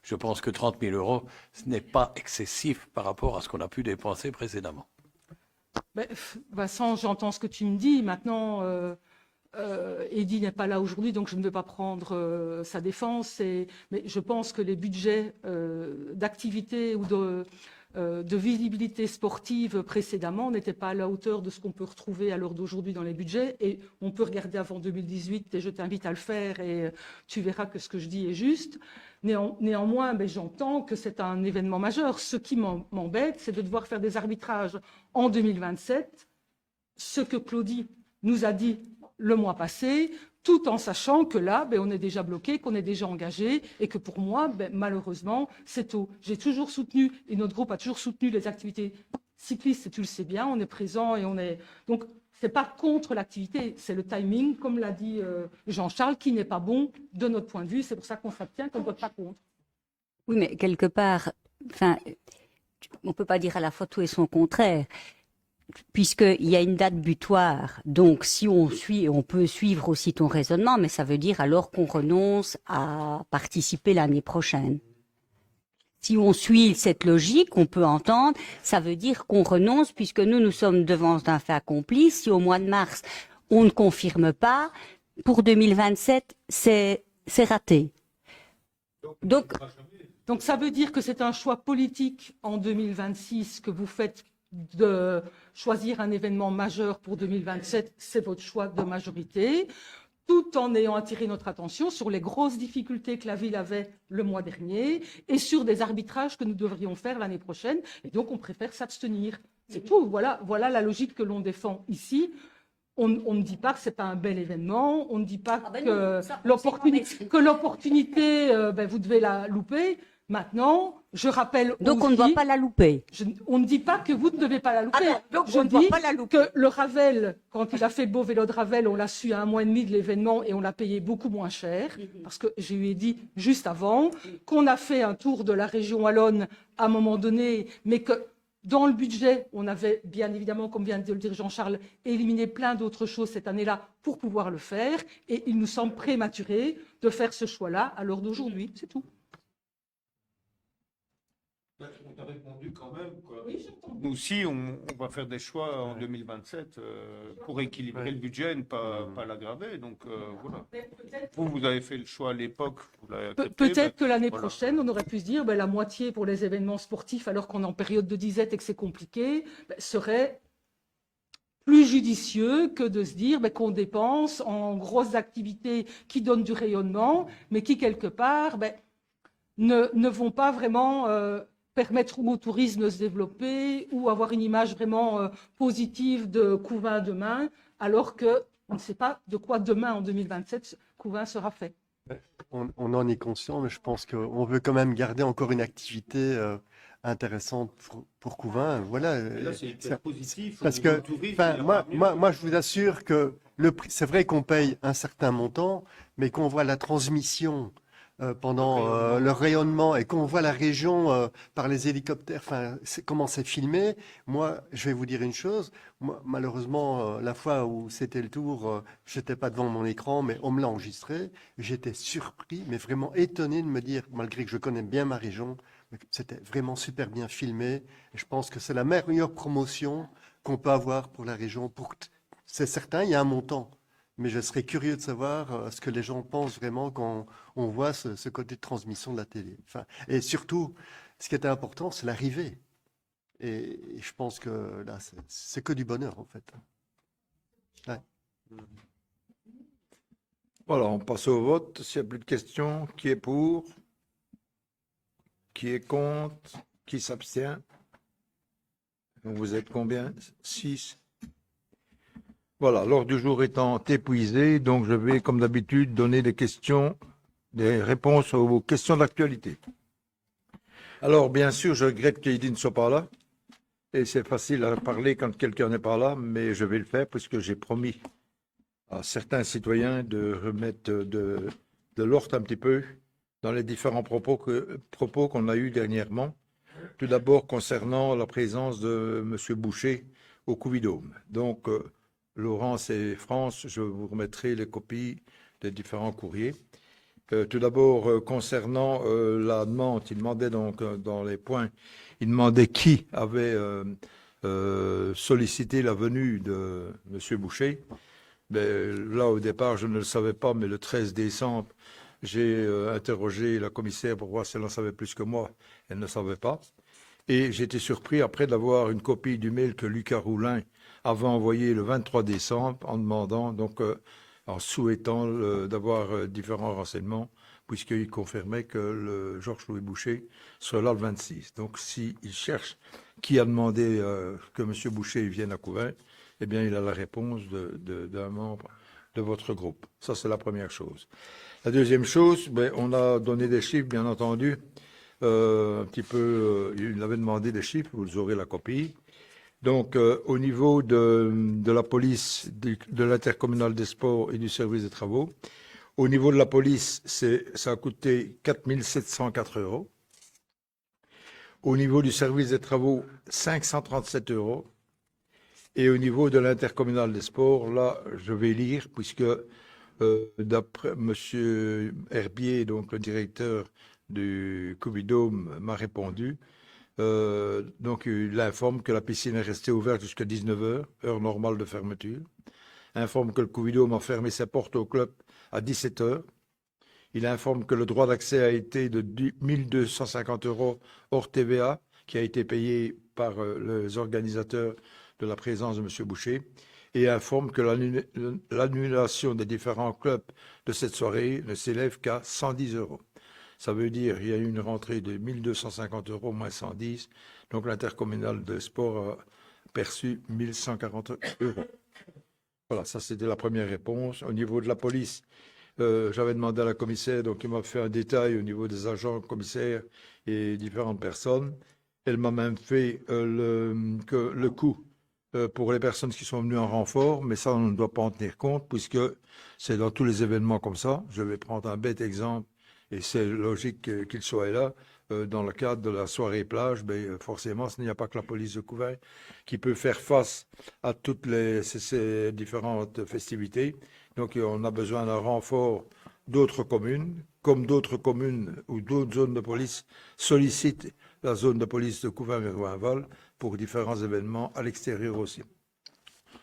je pense que 30 000 €, ce n'est pas excessif par rapport à ce qu'on a pu dépenser précédemment. Vincent, j'entends ce que tu me dis. Maintenant, Eddy n'est pas là aujourd'hui, donc je ne vais pas prendre sa défense. Mais je pense que les budgets d'activité ou de visibilité sportive précédemment n'étaient pas à la hauteur de ce qu'on peut retrouver à l'heure d'aujourd'hui dans les budgets. Et on peut regarder avant 2018, et je t'invite à le faire, et tu verras que ce que je dis est juste. Néanmoins, j'entends que c'est un événement majeur. Ce qui m'embête, c'est de devoir faire des arbitrages en 2027. Ce que Claudie nous a dit le mois passé, tout en sachant que là, ben, on est déjà bloqué, qu'on est déjà engagé, et que pour moi, ben, malheureusement, c'est tôt. J'ai toujours soutenu, et notre groupe a toujours soutenu les activités cyclistes, et tu le sais bien, on est présent et on est... Donc, c'est pas contre l'activité, c'est le timing, comme l'a dit Jean-Charles, qui n'est pas bon de notre point de vue. C'est pour ça qu'on s'abstient, qu'on ne vote pas contre. Oui, mais quelque part, enfin, on peut pas dire à la fois tout et son contraire, puisqu'il y a une date butoir. Donc, si on suit, on peut suivre aussi ton raisonnement, mais ça veut dire alors qu'on renonce à participer l'année prochaine. Si on suit cette logique, on peut entendre, ça veut dire qu'on renonce puisque nous sommes devant un fait accompli. Si au mois de mars, on ne confirme pas, pour 2027, c'est raté. Donc, ça veut dire que c'est un choix politique en 2026 que vous faites de choisir un événement majeur pour 2027, c'est votre choix de majorité, tout en ayant attiré notre attention sur les grosses difficultés que la ville avait le mois dernier et sur des arbitrages que nous devrions faire l'année prochaine. Et donc, on préfère s'abstenir. C'est tout. Voilà la logique que l'on défend ici. On ne dit pas que c'est pas un bel événement. On ne dit pas que l'opportunité, vous devez la louper. Maintenant, je rappelle donc aussi, on ne doit pas la louper. On ne dit pas que vous ne devez pas la louper. Ah non, donc je on ne doit dis pas la louper. que le Ravel, quand il a fait le beau vélo de Ravel, on l'a su à 1 mois et demi de l'événement et on l'a payé beaucoup moins cher. Parce que je lui ai dit juste avant qu'on a fait un tour de la région wallonne à un moment donné, mais que dans le budget, on avait bien évidemment, comme vient de le dire Jean-Charles, éliminé plein d'autres choses cette année-là pour pouvoir le faire. Et il nous semble prématuré de faire ce choix-là à l'heure d'aujourd'hui. C'est tout. On t'a répondu quand même. Quoi. Oui, nous aussi, on va faire des choix en 2027 pour équilibrer le budget et ne pas l'aggraver. Donc voilà. Vous avez fait le choix à l'époque. Peut-être que l'année prochaine, on aurait pu se dire la moitié pour les événements sportifs, alors qu'on est en période de disette et que c'est compliqué, serait plus judicieux que de se dire qu'on dépense en grosses activités qui donnent du rayonnement, mais qui, quelque part, ne vont pas vraiment permettre au tourisme de se développer ou avoir une image vraiment positive de Couvain demain, alors qu'on ne sait pas de quoi demain, en 2027, Couvain sera fait. On en est conscient, mais je pense qu'on veut quand même garder encore une activité intéressante pour Couvain. Voilà. Là, c'est positif. Parce que, moi, je vous assure que c'est vrai qu'on paye un certain montant, mais qu'on voit la transmission pendant le rayonnement et qu'on voit la région par les hélicoptères, comment c'est filmé. Moi, je vais vous dire une chose. Moi, malheureusement, la fois où c'était le tour, j'étais pas devant mon écran, mais on me l'a enregistré. J'étais surpris, mais vraiment étonné de me dire, malgré que je connais bien ma région, c'était vraiment super bien filmé. Et je pense que c'est la meilleure promotion qu'on peut avoir pour la région. C'est certain, il y a un montant. Mais je serais curieux de savoir ce que les gens pensent vraiment quand on voit ce côté de transmission de la télé. Et surtout, ce qui était important, c'est l'arrivée. Et je pense que là, c'est que du bonheur, en fait. Ouais. Voilà, on passe au vote. S'il n'y a plus de questions, qui est pour? Qui est contre? Qui s'abstient? Vous êtes combien? 6. Voilà, l'ordre du jour étant épuisé, donc je vais, comme d'habitude, donner des réponses aux questions d'actualité. Alors, bien sûr, je regrette qu'Heidi ne soit pas là, et c'est facile à parler quand quelqu'un n'est pas là, mais je vais le faire puisque j'ai promis à certains citoyens de remettre de l'ordre un petit peu dans les différents propos qu'on a eus dernièrement. Tout d'abord, concernant la présence de M. Boucher au Couvidome. Donc, Laurence et France, je vous remettrai les copies des différents courriers. Tout d'abord, concernant la demande, il demandait donc dans les points, il demandait qui avait sollicité la venue de M. Boucher. Là, au départ, je ne le savais pas, mais le 13 décembre, j'ai interrogé la commissaire pour voir si elle en savait plus que moi. Elle ne savait pas. Et j'étais surpris après d'avoir une copie du mail que Lucas Roulin avait envoyé le 23 décembre en demandant, donc en souhaitant d'avoir différents renseignements, puisqu'il confirmait que le Georges-Louis Boucher serait là le 26. Donc s'il cherche qui a demandé que M. Boucher vienne à Couvain, eh bien il a la réponse d'un membre de votre groupe. Ça, c'est la première chose. La deuxième chose, ben, on a donné des chiffres, bien entendu. Un petit peu, il avait demandé des chiffres, vous aurez la copie. Donc, au niveau de la police, de l'intercommunal des sports et du service des travaux, au niveau de la police, ça a coûté 4 704 €. Au niveau du service des travaux, 537 €. Et au niveau de l'intercommunal des sports, là, je vais lire, puisque d'après M. Herbier, donc le directeur du Covidome, m'a répondu. Donc, il informe que la piscine est restée ouverte jusqu'à 19 h, heure normale de fermeture. Informe que le Covidome a fermé ses portes au club à 17 h. Il informe que le droit d'accès a été de 1 250 € hors TVA, qui a été payé par les organisateurs de la présence de M. Boucher, et informe que l'annulation des différents clubs de cette soirée ne s'élève qu'à 110 €. Ça veut dire qu'il y a eu une rentrée de 1 250 € moins 110, donc l'intercommunal de sport a perçu 1 140 €. Voilà, ça c'était la première réponse. Au niveau de la police, j'avais demandé à la commissaire, donc il m'a fait un détail au niveau des agents commissaires et différentes personnes. Elle m'a même fait le coût pour les personnes qui sont venues en renfort, mais ça, on ne doit pas en tenir compte, puisque c'est dans tous les événements comme ça. Je vais prendre un bête exemple, et c'est logique qu'il soit là. Dans le cadre de la soirée plage, forcément, il n'y a pas que la police de Couvain qui peut faire face à toutes ces différentes festivités. Donc, on a besoin d'un renfort d'autres communes, comme d'autres communes ou d'autres zones de police sollicitent la zone de police de Couvain-Mervoinval pour différents événements à l'extérieur aussi.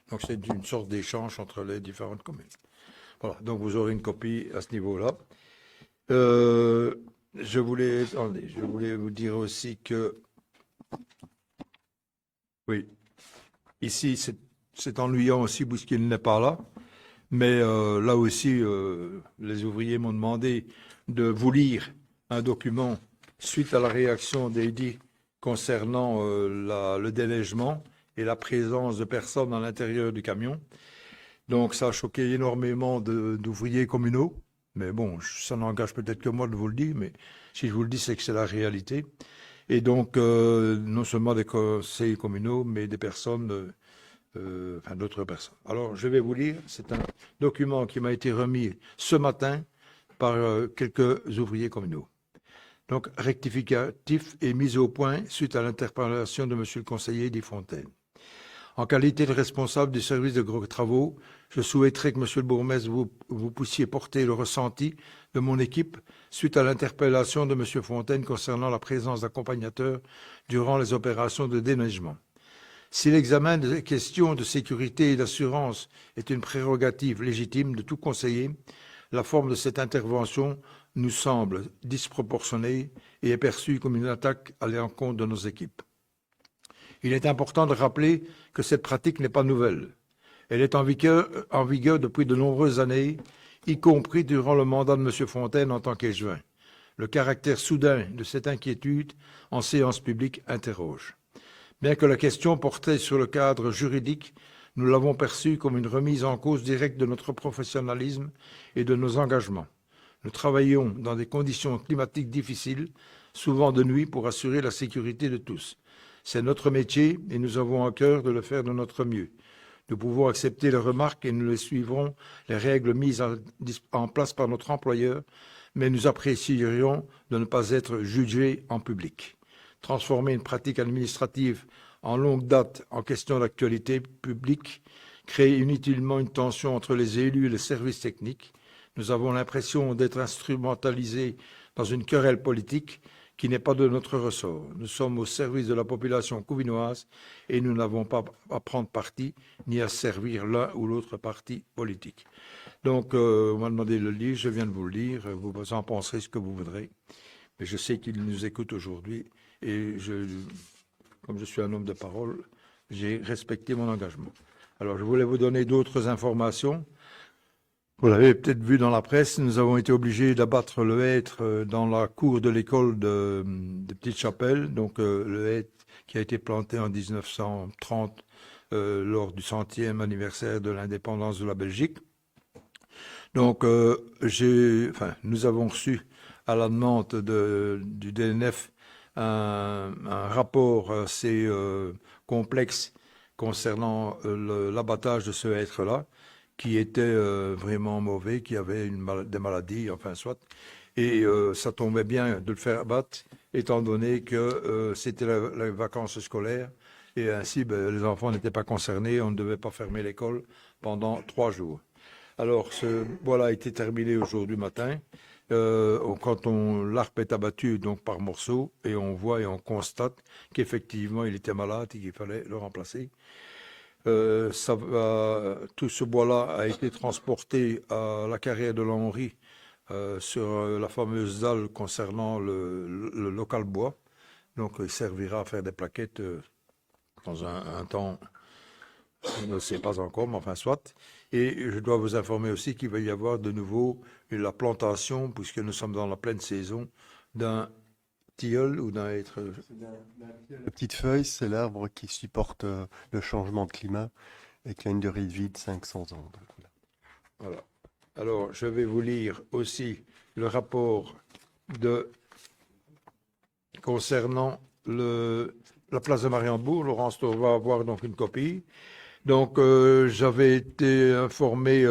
Donc, c'est une sorte d'échange entre les différentes communes. Voilà, donc vous aurez une copie à ce niveau-là. Je voulais vous dire aussi que, oui, ici, c'est ennuyant aussi puisqu'il n'est pas là, mais là aussi, les ouvriers m'ont demandé de vous lire un document suite à la réaction d'Heidi concernant le déneigement et la présence de personnes à l'intérieur du camion. Donc, ça a choqué énormément d'ouvriers communaux. Mais bon, ça n'engage peut-être que moi de vous le dire, mais si je vous le dis, c'est que c'est la réalité. Et donc, non seulement des conseillers communaux, mais des personnes, enfin d'autres personnes. Alors, je vais vous lire, c'est un document qui m'a été remis ce matin par quelques ouvriers communaux. Donc, rectificatif et mise au point suite à l'interpellation de M. le conseiller Di Fontaine. En qualité de responsable du service de gros travaux, je souhaiterais que, Monsieur le bourgmestre, vous puissiez porter le ressenti de mon équipe suite à l'interpellation de M. Fontaine concernant la présence d'accompagnateurs durant les opérations de déneigement. Si l'examen des questions de sécurité et d'assurance est une prérogative légitime de tout conseiller, la forme de cette intervention nous semble disproportionnée et est perçue comme une attaque à l'encontre de nos équipes. Il est important de rappeler que cette pratique n'est pas nouvelle. Elle est en vigueur depuis de nombreuses années, y compris durant le mandat de M. Fontaine en tant qu'échevin. Le caractère soudain de cette inquiétude en séance publique interroge. Bien que la question portait sur le cadre juridique, nous l'avons perçue comme une remise en cause directe de notre professionnalisme et de nos engagements. Nous travaillons dans des conditions climatiques difficiles, souvent de nuit, pour assurer la sécurité de tous. C'est notre métier et nous avons à cœur de le faire de notre mieux. Nous pouvons accepter les remarques et nous les suivrons les règles mises en place par notre employeur, mais nous apprécierions de ne pas être jugés en public. Transformer une pratique administrative en longue date en question d'actualité publique crée inutilement une tension entre les élus et les services techniques. Nous avons l'impression d'être instrumentalisés dans une querelle politique qui n'est pas de notre ressort. Nous sommes au service de la population couvinoise et nous n'avons pas à prendre parti ni à servir l'un ou l'autre parti politique. Donc, on m'a demandé de le lire, je viens de vous le lire, vous en penserez ce que vous voudrez. Mais je sais qu'il nous écoute aujourd'hui et comme je suis un homme de parole, j'ai respecté mon engagement. Alors, je voulais vous donner d'autres informations. Vous l'avez peut-être vu dans la presse, nous avons été obligés d'abattre le hêtre dans la cour de l'école de Petite-Chapelle, donc le hêtre qui a été planté en 1930 lors du 100e anniversaire de l'indépendance de la Belgique. Donc, nous avons reçu à la demande du DNF un rapport assez complexe concernant l'abattage de ce hêtre-là, qui était vraiment mauvais, qui avait des maladies, enfin soit. Et ça tombait bien de le faire abattre, étant donné que c'était les vacances scolaires. Et ainsi, les enfants n'étaient pas concernés, on ne devait pas fermer l'école pendant 3 jours. Alors, ce bois-là a été terminé aujourd'hui matin. Quand l'arbre est abattu donc par morceaux, et on voit et on constate qu'effectivement, il était malade et qu'il fallait le remplacer. Tout ce bois-là a été transporté à la carrière de l'Henri sur la fameuse dalle concernant le local bois. Donc, il servira à faire des plaquettes dans un temps, on ne sait pas encore, mais enfin soit. Et je dois vous informer aussi qu'il va y avoir de nouveau la plantation, puisque nous sommes dans la pleine saison, d'un tilleul ou d'un hêtre. La petite feuille, c'est l'arbre qui supporte le changement de climat et qui a une durée de vie de 500 ans. Voilà. Alors, je vais vous lire aussi le rapport concernant la place de Mariembourg. Laurence va avoir donc une copie. Donc, j'avais été informé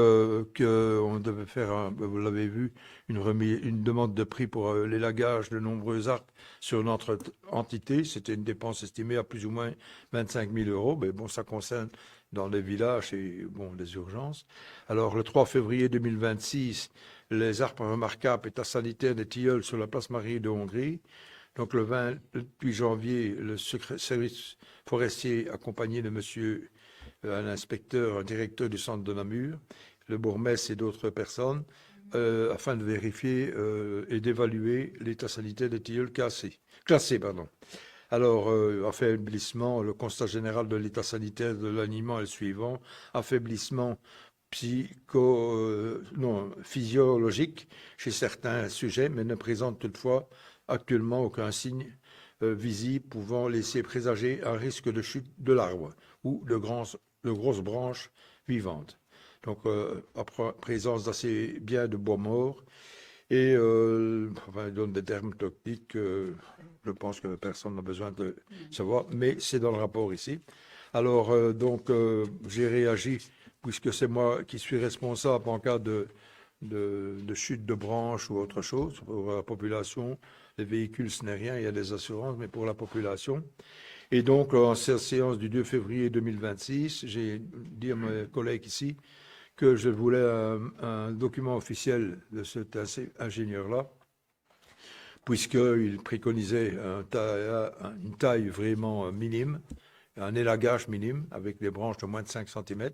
qu'on devait faire, vous l'avez vu, une demande de prix pour l'élagage de nombreux arbres sur notre entité. C'était une dépense estimée à plus ou moins 25 000 €. Mais bon, ça concerne dans les villages et bon, les urgences. Alors, le 3 février 2026, les arbres remarquables, état sanitaire des tilleuls sur la place Marie de Hongrie. Donc, le 28 janvier, le service forestier, accompagné de monsieur un inspecteur, un directeur du centre de Namur, le bourgmestre et d'autres personnes, afin de vérifier et d'évaluer l'état sanitaire des tilleuls classés. Alors, affaiblissement, le constat général de l'état sanitaire de l'aliment est le suivant: affaiblissement physiologique chez certains sujets, mais ne présente toutefois actuellement aucun signe visible pouvant laisser présager un risque de chute de l'arbre ou de grosses branches vivantes. Donc, présence d'assez bien de bois mort. Et il donne des termes techniques que je pense que personne n'a besoin de savoir, mais c'est dans le rapport ici. Alors, j'ai réagi, puisque c'est moi qui suis responsable en cas de chute de branches ou autre chose. Pour la population, les véhicules, ce n'est rien, il y a des assurances, mais pour la population. Et donc, en cette séance du 2 février 2026, j'ai dit à mes collègues ici que je voulais un document officiel de cet ingénieur-là, puisqu'il préconisait une taille vraiment minime, un élagage minime, avec des branches de moins de 5 cm.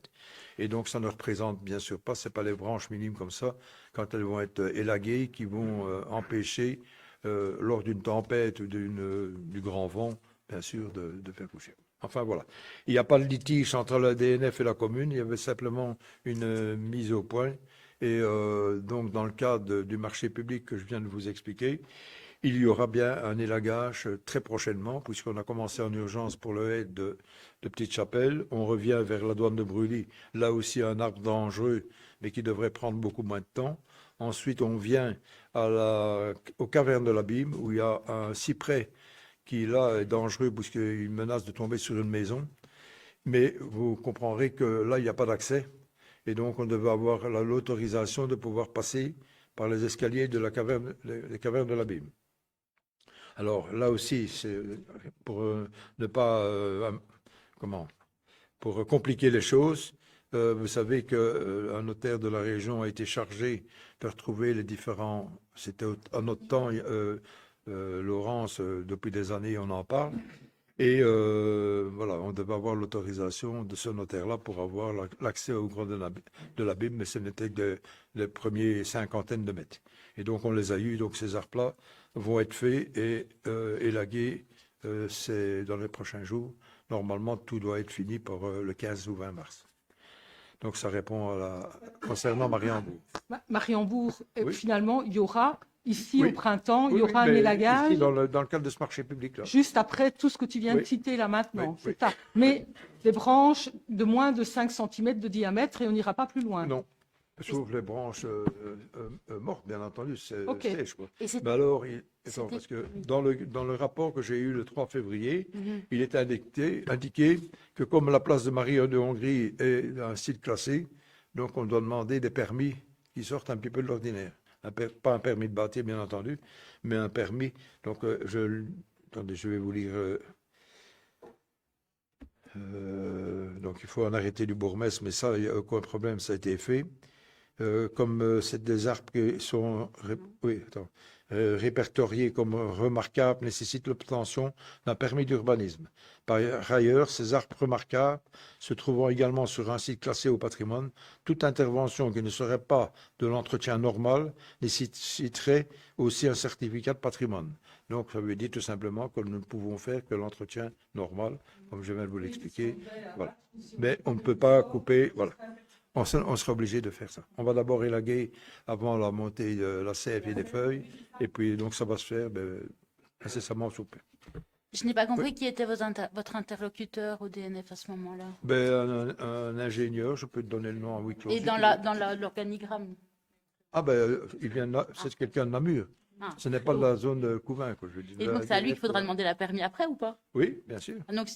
Et donc, ça ne représente bien sûr pas, ce n'est pas les branches minimes comme ça, quand elles vont être élaguées, qui vont empêcher, lors d'une tempête ou du grand vent, bien sûr, de faire coucher. Enfin, voilà. Il n'y a pas de litige entre la DNF et la commune, il y avait simplement une mise au point. Et donc, dans le cadre du marché public que je viens de vous expliquer, il y aura bien un élagage très prochainement, puisqu'on a commencé en urgence pour le hêtre de Petite-Chapelle. On revient vers la douane de Brully, là aussi un arbre dangereux, mais qui devrait prendre beaucoup moins de temps. Ensuite, on vient aux cavernes de l'Abîme, où il y a un cyprès qui, là, est dangereux, puisqu'il menace de tomber sur une maison. Mais vous comprendrez que là, il n'y a pas d'accès. Et donc, on devait avoir l'autorisation de pouvoir passer par les escaliers de les cavernes de l'Abîme. Alors, là aussi, c'est pour ne pas... pour compliquer les choses, vous savez qu'un notaire de la région a été chargé de retrouver les différents... C'était à notre temps, Laurence, depuis des années, on en parle. Et voilà, on devait avoir l'autorisation de ce notaire-là pour avoir l'accès au grand de l'Abîme, mais ce n'était que les premiers cinquantaines de mètres. Et donc, on les a eus. Donc, ces arbres-là vont être faits et élagués c'est dans les prochains jours. Normalement, tout doit être fini pour le 15 ou 20 mars. Donc, ça répond concernant Mariembourg. Mariembourg, Oui. Finalement, il y aura... Ici, Oui. au printemps, il y Oui, aura un mais élagage. ici, dans le cadre de ce marché public-là. Juste après tout ce que tu viens de Oui. citer là maintenant. Oui, C'est oui. ça. Mais des branches de moins de 5 cm de diamètre et on n'ira pas plus loin. Non. Sauf les branches mortes, bien entendu, c'est Ok. sèche, quoi. Et c'est- Mais alors, attends, C'était- parce que dans le rapport que j'ai eu le 3 février, Mhm. il est indiqué que comme la place de Marie de Hongrie est un site classé, donc on doit demander des permis qui sortent un petit peu de l'ordinaire. Pas un permis de bâtir, bien entendu, mais un permis. Donc, attendez, je vais vous lire. Donc, il faut en arrêter du bourgmestre, mais ça, il n'y a aucun problème, ça a été fait. Comme c'est des arbres qui sont répertoriés comme remarquables, nécessitent l'obtention d'un permis d'urbanisme. Par ailleurs, ces arbres remarquables se trouvant également sur un site classé au patrimoine, toute intervention qui ne serait pas de l'entretien normal nécessiterait aussi un certificat de patrimoine. Donc, ça veut dire tout simplement que nous ne pouvons faire que l'entretien normal, comme je viens de vous l'expliquer. Voilà. Mais on ne peut pas couper. Voilà. On sera obligé de faire ça. On va d'abord élaguer avant la montée de la sève et des feuilles. Et puis, donc, ça va se faire incessamment sous peu. Je n'ai pas compris qui était votre interlocuteur au DNF à ce moment-là. Un ingénieur, je peux te donner le nom à huis clos. Et dans l'organigramme. Ah c'est quelqu'un de Namur. Ah. Ce n'est pas de la zone de Couvain, quoi, je dis. Et donc c'est à lui qu'il faudra demander la permis après ou pas? Oui, bien sûr. Ah, donc,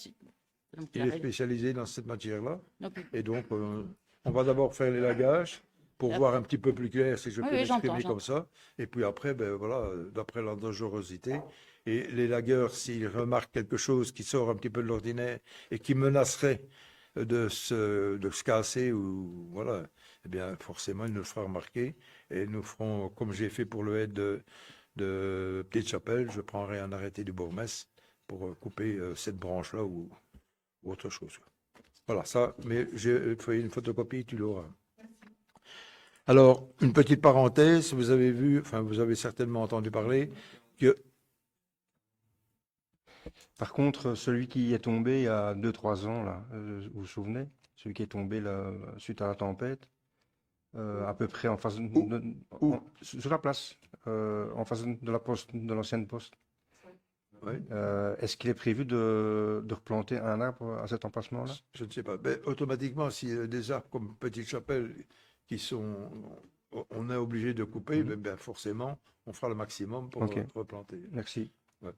Il est spécialisé dans cette matière-là. Donc, Et donc, on va d'abord faire l'élagage pour voir un petit peu plus clair, si je peux m'exprimer comme ça. Et puis après, voilà, d'après la dangerosité. Et les lagueurs, s'ils remarquent quelque chose qui sort un petit peu de l'ordinaire et qui menacerait de se casser, ou voilà, eh bien, forcément, ils nous le feront remarquer. Et nous ferons, comme j'ai fait pour le aide de Petite-Chapelle, je prendrai un arrêté du bourgmestre pour couper cette branche-là ou autre chose. Voilà, ça, mais j'ai fait une photocopie, tu l'auras. Alors, une petite parenthèse, vous avez vu, enfin, vous avez certainement entendu parler que... Par contre, celui qui est tombé il y a 2-3 ans, là, vous vous souvenez? Celui qui est tombé là, suite à la tempête, à peu près en face sur la place, en face de la poste, de l'ancienne poste. Oui. Est-ce qu'il est prévu de replanter un arbre à cet emplacement-là? Je ne sais pas. Mais automatiquement, s'il y a des arbres comme Petite-Chapelle qui sont... On est obligé de couper, ben forcément, on fera le maximum pour replanter. Merci. Ouais.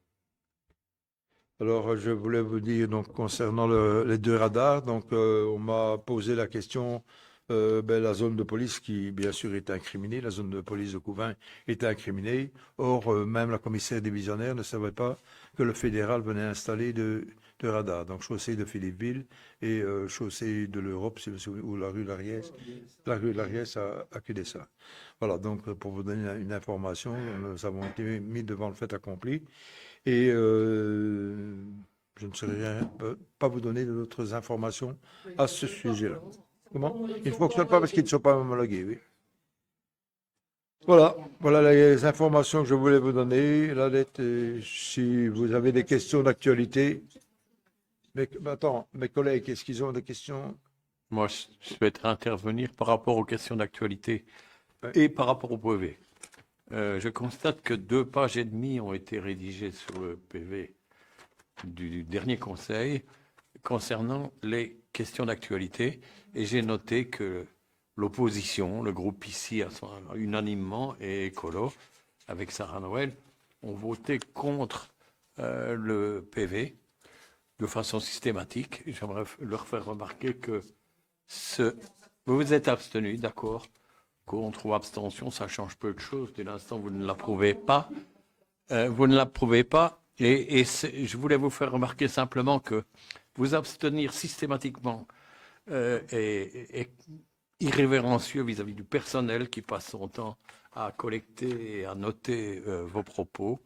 Alors, je voulais vous dire, donc, concernant les 2 radars, donc, on m'a posé la question, la zone de police qui, bien sûr, est incriminée, la zone de police de Couvain est incriminée. Or, même la commissaire divisionnaire ne savait pas que le fédéral venait installer de radars. Donc, chaussée de Philippeville et chaussée de l'Europe, ou la rue Lariès. La rue Lariès à Cudessa. Voilà, donc, pour vous donner une information, nous avons été mis devant le fait accompli. Et je ne saurais pas vous donner d'autres informations à ce sujet-là. Comment? Il ne fonctionne pas parce qu'ils ne sont pas homologués, oui. Voilà les informations que je voulais vous donner. Là, si vous avez des questions d'actualité. Mais attends, mes collègues, est-ce qu'ils ont des questions? Moi, je souhaiterais intervenir par rapport aux questions d'actualité et par rapport au PV. Je constate que 2 pages et demie ont été rédigées sur le PV du dernier conseil concernant les questions d'actualité, et j'ai noté que l'opposition, le groupe ici unanimement, et Écolo, avec Sarah Noël, ont voté contre le PV de façon systématique. J'aimerais leur faire remarquer que vous vous êtes abstenus, d'accord, contre ou abstention, ça change peu de choses. Dès l'instant, vous ne l'approuvez pas. Vous ne l'approuvez pas. Et je voulais vous faire remarquer simplement que vous abstenir systématiquement est irrévérencieux vis-à-vis du personnel qui passe son temps à collecter et à noter vos propos.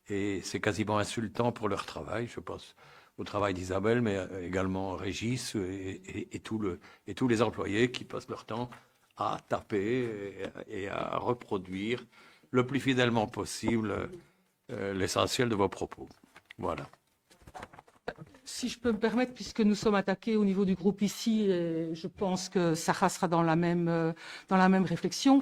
Et c'est quasiment insultant pour leur travail. Je pense au travail d'Isabelle, mais également Régis et tous les employés qui passent leur temps à taper et à reproduire le plus fidèlement possible l'essentiel de vos propos. Voilà. Si je peux me permettre, puisque nous sommes attaqués au niveau du groupe ici, et je pense que Sarah sera dans la même réflexion,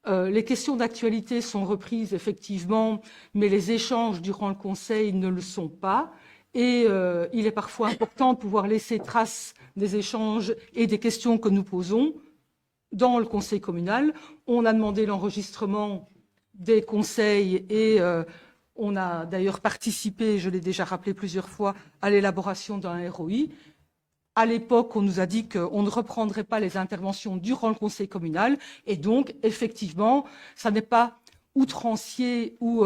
les questions d'actualité sont reprises effectivement, mais les échanges durant le Conseil ne le sont pas. Et il est parfois important de pouvoir laisser trace des échanges et des questions que nous posons. dans le conseil communal. On a demandé l'enregistrement des conseils et on a d'ailleurs participé, je l'ai déjà rappelé plusieurs fois, à l'élaboration d'un ROI. À l'époque, on nous a dit qu'on ne reprendrait pas les interventions durant le conseil communal. Et donc, effectivement, ça n'est pas outrancier ou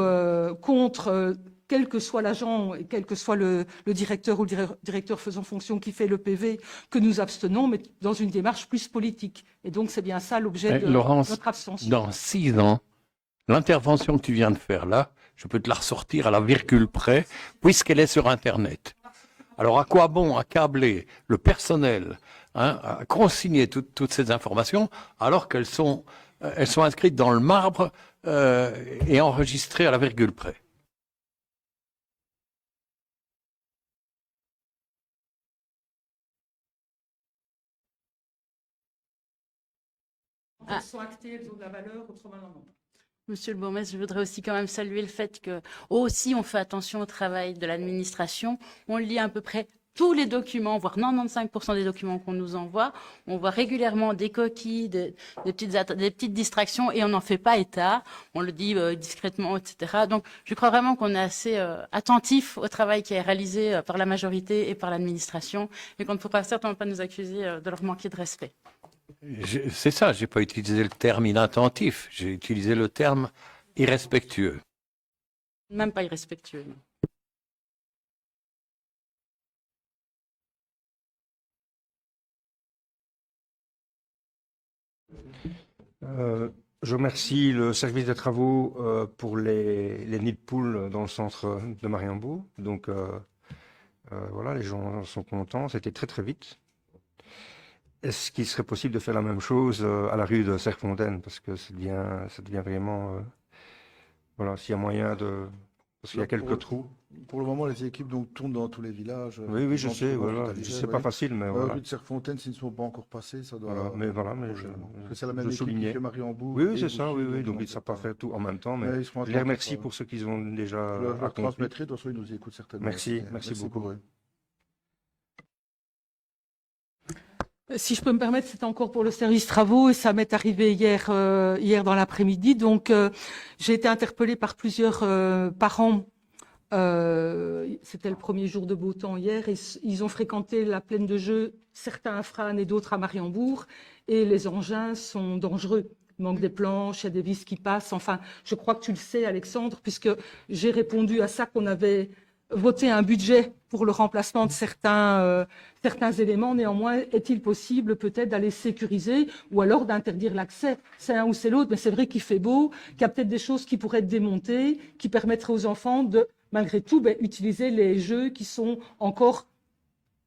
contre quel que soit l'agent, et quel que soit le directeur ou le directeur faisant fonction qui fait le PV, que nous abstenons, mais dans une démarche plus politique. Et donc, c'est bien ça l'objet de Laurence, notre abstention. dans 6 ans, l'intervention que tu viens de faire là, je peux te la ressortir à la virgule près, puisqu'elle est sur Internet. Alors, à quoi bon accabler le personnel, à consigner toutes ces informations, alors qu'elles sont inscrites dans le marbre et enregistrées à la virgule près? Elles sont actées, elles ont de la valeur, autrement non. Monsieur le bourgmestre, je voudrais aussi quand même saluer le fait que aussi on fait attention au travail de l'administration. On lit à peu près tous les documents, voire 95% des documents qu'on nous envoie. On voit régulièrement des coquilles, des petites distractions et on n'en fait pas état. On le dit discrètement, etc. Donc, je crois vraiment qu'on est assez attentif au travail qui est réalisé par la majorité et par l'administration et qu'on ne faut pas certainement pas nous accuser de leur manquer de respect. C'est ça, j'ai pas utilisé le terme inattentif, j'ai utilisé le terme irrespectueux. Même pas irrespectueux. Non. Je remercie le service des travaux pour les nids de poules dans le centre de Mariembourg. Donc voilà, les gens sont contents, c'était très très vite. Est-ce qu'il serait possible de faire la même chose à la rue de Serfontaine? Parce que ça devient vraiment... voilà, s'il y a moyen de... Parce qu'il y a quelques trous. Pour le moment, les équipes donc, tournent dans tous les villages. Oui, je sais, voilà. C'est pas facile, mais voilà. Rue de Serfontaine, s'ils ne sont pas encore passés, ça doit... Voilà, mais voilà, mais c'est la même équipe qui fait Mariembourg. Oui, c'est ça, oui. Donc ils ne savent pas faire tout en même temps, mais je les remercie pour ce qu'ils ont déjà accompli. Je leur transmettrai, de toute façon, ils nous écoutent certainement. Merci beaucoup. Si je peux me permettre, c'est encore pour le service travaux et ça m'est arrivé hier dans l'après-midi. Donc, j'ai été interpellée par plusieurs parents. C'était le premier jour de beau temps hier et ils ont fréquenté la plaine de jeux, certains à Frasnes et d'autres à Mariembourg. Et les engins sont dangereux. Il manque des planches, il y a des vis qui passent. Enfin, je crois que tu le sais, Alexandre, puisque j'ai répondu à ça qu'on avait voter un budget pour le remplacement de certains éléments. Néanmoins, est-il possible peut-être d'aller sécuriser ou alors d'interdire l'accès? C'est un ou c'est l'autre, mais c'est vrai qu'il fait beau, qu'il y a peut-être des choses qui pourraient être démontées, qui permettraient aux enfants de, malgré tout, utiliser les jeux qui sont encore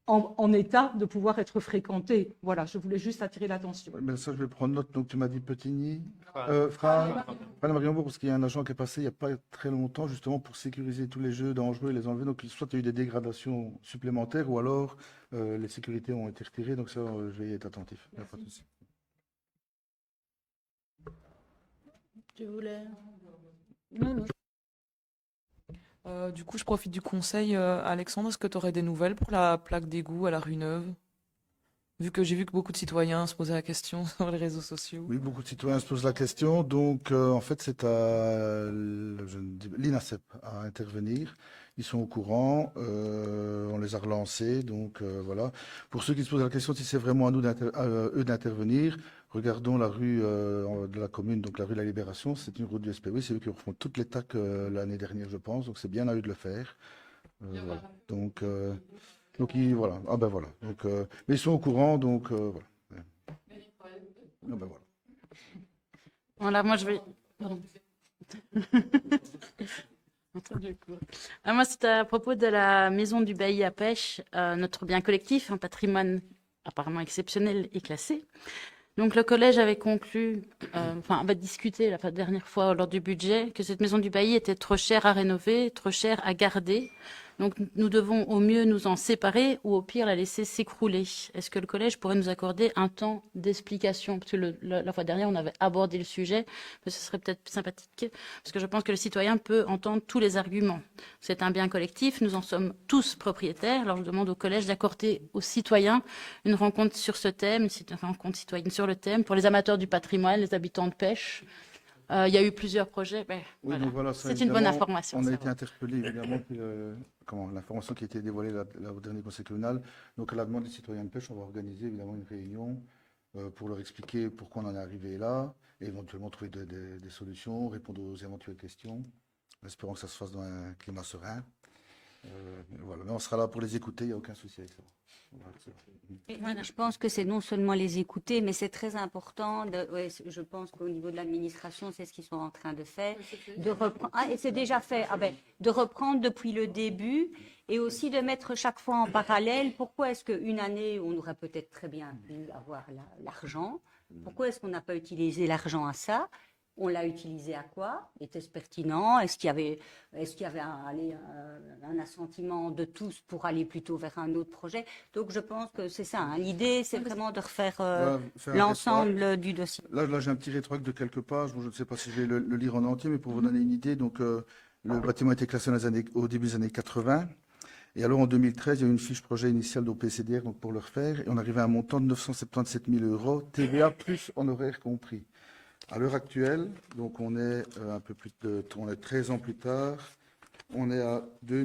en état de pouvoir être fréquentés. Voilà, je voulais juste attirer l'attention. Mais ça, je vais prendre note. Donc, tu m'as dit Petigny, Frasnes, Mariembourg, parce qu'il y a un agent qui est passé il n'y a pas très longtemps, justement, pour sécuriser tous les jeux dangereux et les enlever. Donc, soit il y a eu des dégradations supplémentaires, ou alors les sécurités ont été retirées. Donc, ça, je vais y être attentif. Il n'y a pas de souci. Tu voulais... Non. Du coup, je profite du conseil. Alexandre, est-ce que tu aurais des nouvelles pour la plaque d'égout à la rue Neuve? Vu que j'ai vu que beaucoup de citoyens se posaient la question sur les réseaux sociaux. Oui, beaucoup de citoyens se posent la question. Donc, en fait, c'est à l'INASEP à intervenir. Ils sont au courant. On les a relancés. Donc, voilà. Pour ceux qui se posent la question si c'est vraiment à nous eux d'intervenir, regardons la rue de la commune, donc la rue de la Libération. C'est une route du SPV. C'est eux qui refont toutes les TAC l'année dernière, je pense. Donc, c'est bien à eux de le faire. Voilà. Donc, voilà. Ah ben voilà. Donc, mais ils sont au courant, donc voilà. Ah ben voilà. Voilà, moi je vais. Pardon. Moi, c'était à propos de la maison du bailli à pêche, notre bien collectif, un patrimoine apparemment exceptionnel et classé. Donc le collège avait conclu, avait discuté la dernière fois lors du budget, que cette maison du bailli était trop chère à rénover, trop chère à garder. Donc nous devons au mieux nous en séparer ou au pire la laisser s'écrouler. Est-ce que le collège pourrait nous accorder un temps d'explication? Parce que la fois dernière, on avait abordé le sujet, mais ce serait peut-être sympathique, parce que je pense que le citoyen peut entendre tous les arguments. C'est un bien collectif, nous en sommes tous propriétaires. Alors je demande au collège d'accorder aux citoyens une rencontre sur ce thème, une rencontre citoyenne sur le thème, pour les amateurs du patrimoine, les habitants de pêche. Il y a eu plusieurs projets. Ben, Oui, voilà. donc voilà, ça, C'est une bonne évidemment, information. On a ça été va. interpellé évidemment par l'information qui a été dévoilée là, au dernier conseil communal. Donc à la demande des citoyens de pêche, on va organiser évidemment une réunion pour leur expliquer pourquoi on en est arrivé là, et éventuellement trouver des solutions, répondre aux éventuelles questions. Espérons que ça se fasse dans un climat serein. Voilà. Mais on sera là pour les écouter, il n'y a aucun souci avec ça. Voilà. Je pense que c'est non seulement les écouter, mais c'est très important. Je pense qu'au niveau de l'administration, c'est ce qu'ils sont en train de faire. De reprendre, et c'est déjà fait. De reprendre depuis le début et aussi de mettre chaque fois en parallèle. Pourquoi est-ce qu'une année, on aurait peut-être très bien pu avoir l'argent? Pourquoi est-ce qu'on n'a pas utilisé l'argent à ça? On l'a utilisé à quoi? Était-ce pertinent? Est-ce qu'il y avait un assentiment de tous pour aller plutôt vers un autre projet? Donc je pense que c'est ça. Hein. L'idée, c'est vraiment de refaire l'ensemble du dossier. Là j'ai un petit rétroac de quelques pages. Bon, je ne sais pas si je vais le lire en entier, mais pour vous donner une idée, donc, le bâtiment a été classé au début des années 80. Et alors en 2013, il y a eu une fiche projet initiale d'OPCDR donc pour le refaire. Et on arrivait à un montant de 977 000 €, TVA plus honoraires compris. À l'heure actuelle, donc on est un peu plus on est 13 ans plus tard, on est à 2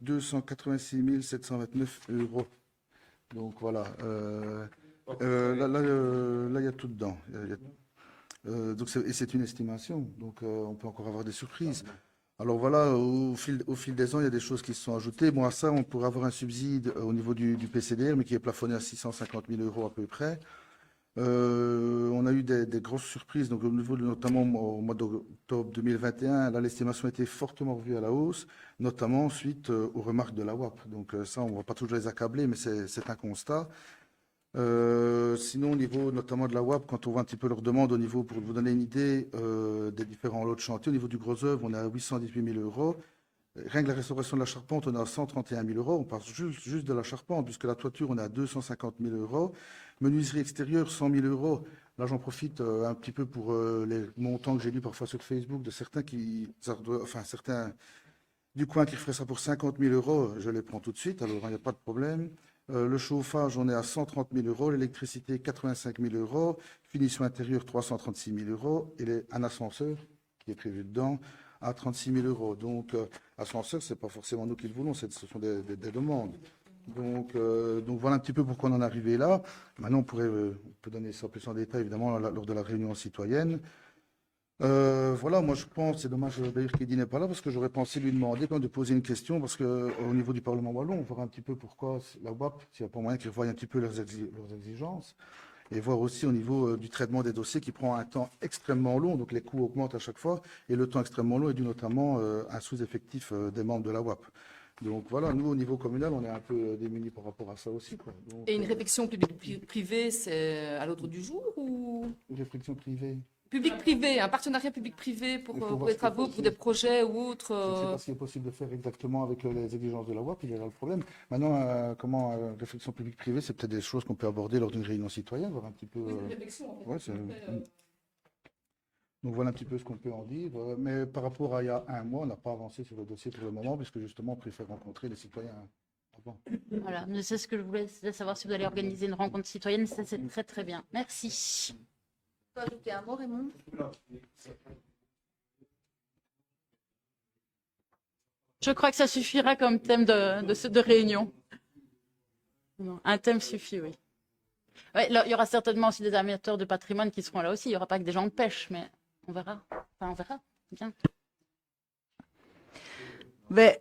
286 729 €. Donc voilà, là il y a tout dedans. Donc c'est une estimation, donc on peut encore avoir des surprises. Alors voilà, au fil des ans, il y a des choses qui se sont ajoutées. Bon, à ça, on pourrait avoir un subside au niveau du PCDR, mais qui est plafonné à 650 000 € à peu près. On a eu des grosses surprises, donc au niveau notamment au mois d'octobre 2021, là l'estimation a été fortement revue à la hausse, notamment suite aux remarques de la WAP. Donc ça, on ne va pas toujours les accabler, mais c'est un constat. Sinon, au niveau notamment de la WAP, quand on voit un petit peu leurs demandes au niveau, pour vous donner une idée des différents lots de chantier, au niveau du gros œuvre, on est à 818 000 €. Rien que la restauration de la charpente, on est à 131 000 €. On parle juste de la charpente, puisque la toiture, on est à 250 000 €. Menuiserie extérieure, 100 000 €. Là, j'en profite un petit peu pour les montants que j'ai lus parfois sur Facebook de certains certains du coin qui feraient ça pour 50 000 €. Je les prends tout de suite, alors il n'y a pas de problème. Le chauffage, on est à 130 000 €. L'électricité, 85 000 €. Finition intérieure, 336 000 €. Et un ascenseur qui est prévu dedans, à 36 000 €. Donc, ascenseur, ce n'est pas forcément nous qui le voulons, ce sont des demandes. Donc voilà un petit peu pourquoi on en est arrivé là. Maintenant, on peut donner ça plus en détail, évidemment, lors de la réunion citoyenne. Voilà, moi je pense, c'est dommage d'ailleurs qu'Eddy n'est pas là, parce que j'aurais pensé lui demander de poser une question, parce qu'au niveau du Parlement wallon, on verra un petit peu pourquoi la WAP, s'il n'y a pas moyen qu'ils revoient un petit peu leurs exigences, et voir aussi au niveau du traitement des dossiers qui prend un temps extrêmement long, donc les coûts augmentent à chaque fois, et le temps extrêmement long est dû notamment à un sous-effectif des membres de la WAP. Donc voilà, nous au niveau communal, on est un peu démunis par rapport à ça aussi. Donc, et une réflexion publique-privée, c'est à l'ordre du jour ou... Une réflexion privée. Public-privé, un partenariat public-privé pour les travaux, pour des projets ou autres. Je ne sais pas ce qui est possible de faire exactement avec les exigences de la WAP, il y a là le problème. Maintenant, réflexion publique-privée, c'est peut-être des choses qu'on peut aborder lors d'une réunion citoyenne, voir un petit peu. Une réflexion, en fait. Donc voilà un petit peu ce qu'on peut en dire. Mais par rapport à il y a un mois, on n'a pas avancé sur le dossier pour le moment, puisque justement, on préfère rencontrer les citoyens avant. Voilà, c'est ce que je voulais savoir, si vous allez organiser une rencontre citoyenne, c'est très très bien. Merci. Tu peux ajouter un mot, Raymond? Je crois que ça suffira comme thème de réunion. Non, un thème suffit, oui. Ouais, il y aura certainement aussi des amateurs de patrimoine qui seront là aussi. Il n'y aura pas que des gens de pêche, mais on verra. Enfin, on verra. Bien. Mais,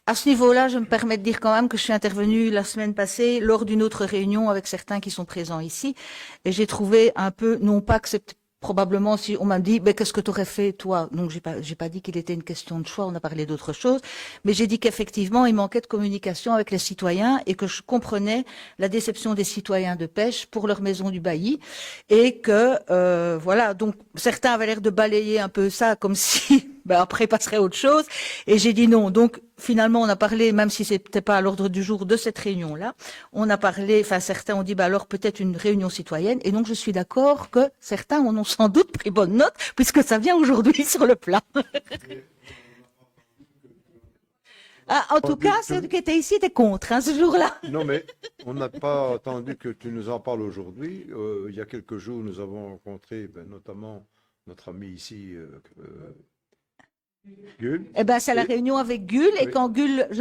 à ce niveau-là, je me permets de dire quand même que je suis intervenue la semaine passée lors d'une autre réunion avec certains qui sont présents ici, et j'ai trouvé un peu, non pas que c'est probablement, si on m'a dit, mais qu'est-ce que tu aurais fait toi? Donc j'ai pas dit qu'il était une question de choix, on a parlé d'autre chose, mais j'ai dit qu'effectivement il manquait de communication avec les citoyens et que je comprenais la déception des citoyens de pêche pour leur maison du bailli, et que voilà, donc certains avaient l'air de balayer un peu ça comme si ben après passerait à autre chose. Et j'ai dit non. Donc finalement, on a parlé, même si c'était pas à l'ordre du jour de cette réunion-là, on a parlé, enfin certains ont dit, ben alors peut-être une réunion citoyenne. Et donc je suis d'accord que certains en ont sans doute pris bonne note, puisque ça vient aujourd'hui sur le plat. Ah, en tout cas, ceux qui étaient ici étaient contre, hein, ce jour-là. Non, mais on n'a pas attendu que tu nous en parles aujourd'hui. Il y a quelques jours, nous avons rencontré notamment notre ami ici, Gull. Eh ben, c'est la réunion avec Gull, et quand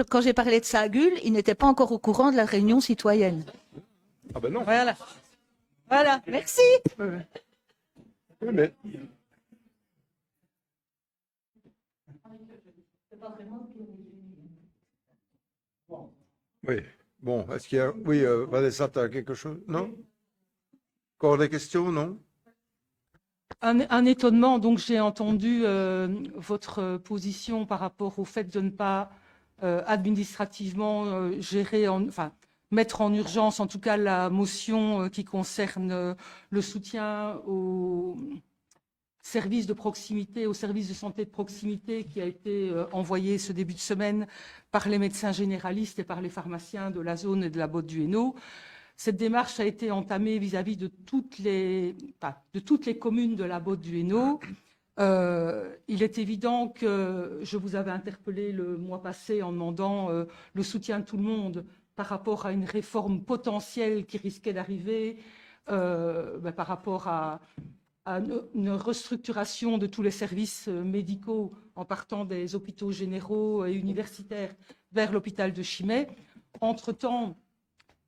quand j'ai parlé de ça à Gull, il n'était pas encore au courant de la réunion citoyenne. Ah ben non. Voilà. Voilà, merci. Oui, mais... Oui, bon, est-ce qu'il y a... Oui, Vanessa, tu as quelque chose? Non? Encore des questions, non? Un étonnement, donc j'ai entendu votre position par rapport au fait de ne pas administrativement gérer, mettre en urgence en tout cas la motion qui concerne le soutien aux services de proximité, aux services de santé de proximité qui a été envoyé ce début de semaine par les médecins généralistes et par les pharmaciens de la zone et de la Botte du Hainaut. Cette démarche a été entamée vis-à-vis de toutes les communes de la Botte du Hainaut. Il est évident que je vous avais interpellé le mois passé en demandant le soutien de tout le monde par rapport à une réforme potentielle qui risquait d'arriver, par rapport à une restructuration de tous les services médicaux en partant des hôpitaux généraux et universitaires vers l'hôpital de Chimay. Entre-temps,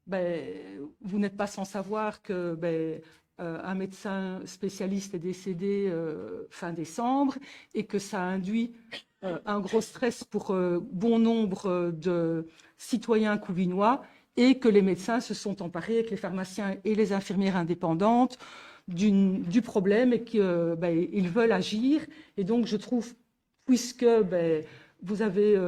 vous n'êtes pas sans savoir que un médecin spécialiste est décédé fin décembre et que ça induit un gros stress pour bon nombre de citoyens couvinois et que les médecins se sont emparés avec les pharmaciens et les infirmières indépendantes du problème et qu'ils veulent agir. Et donc, je trouve, puisque vous avez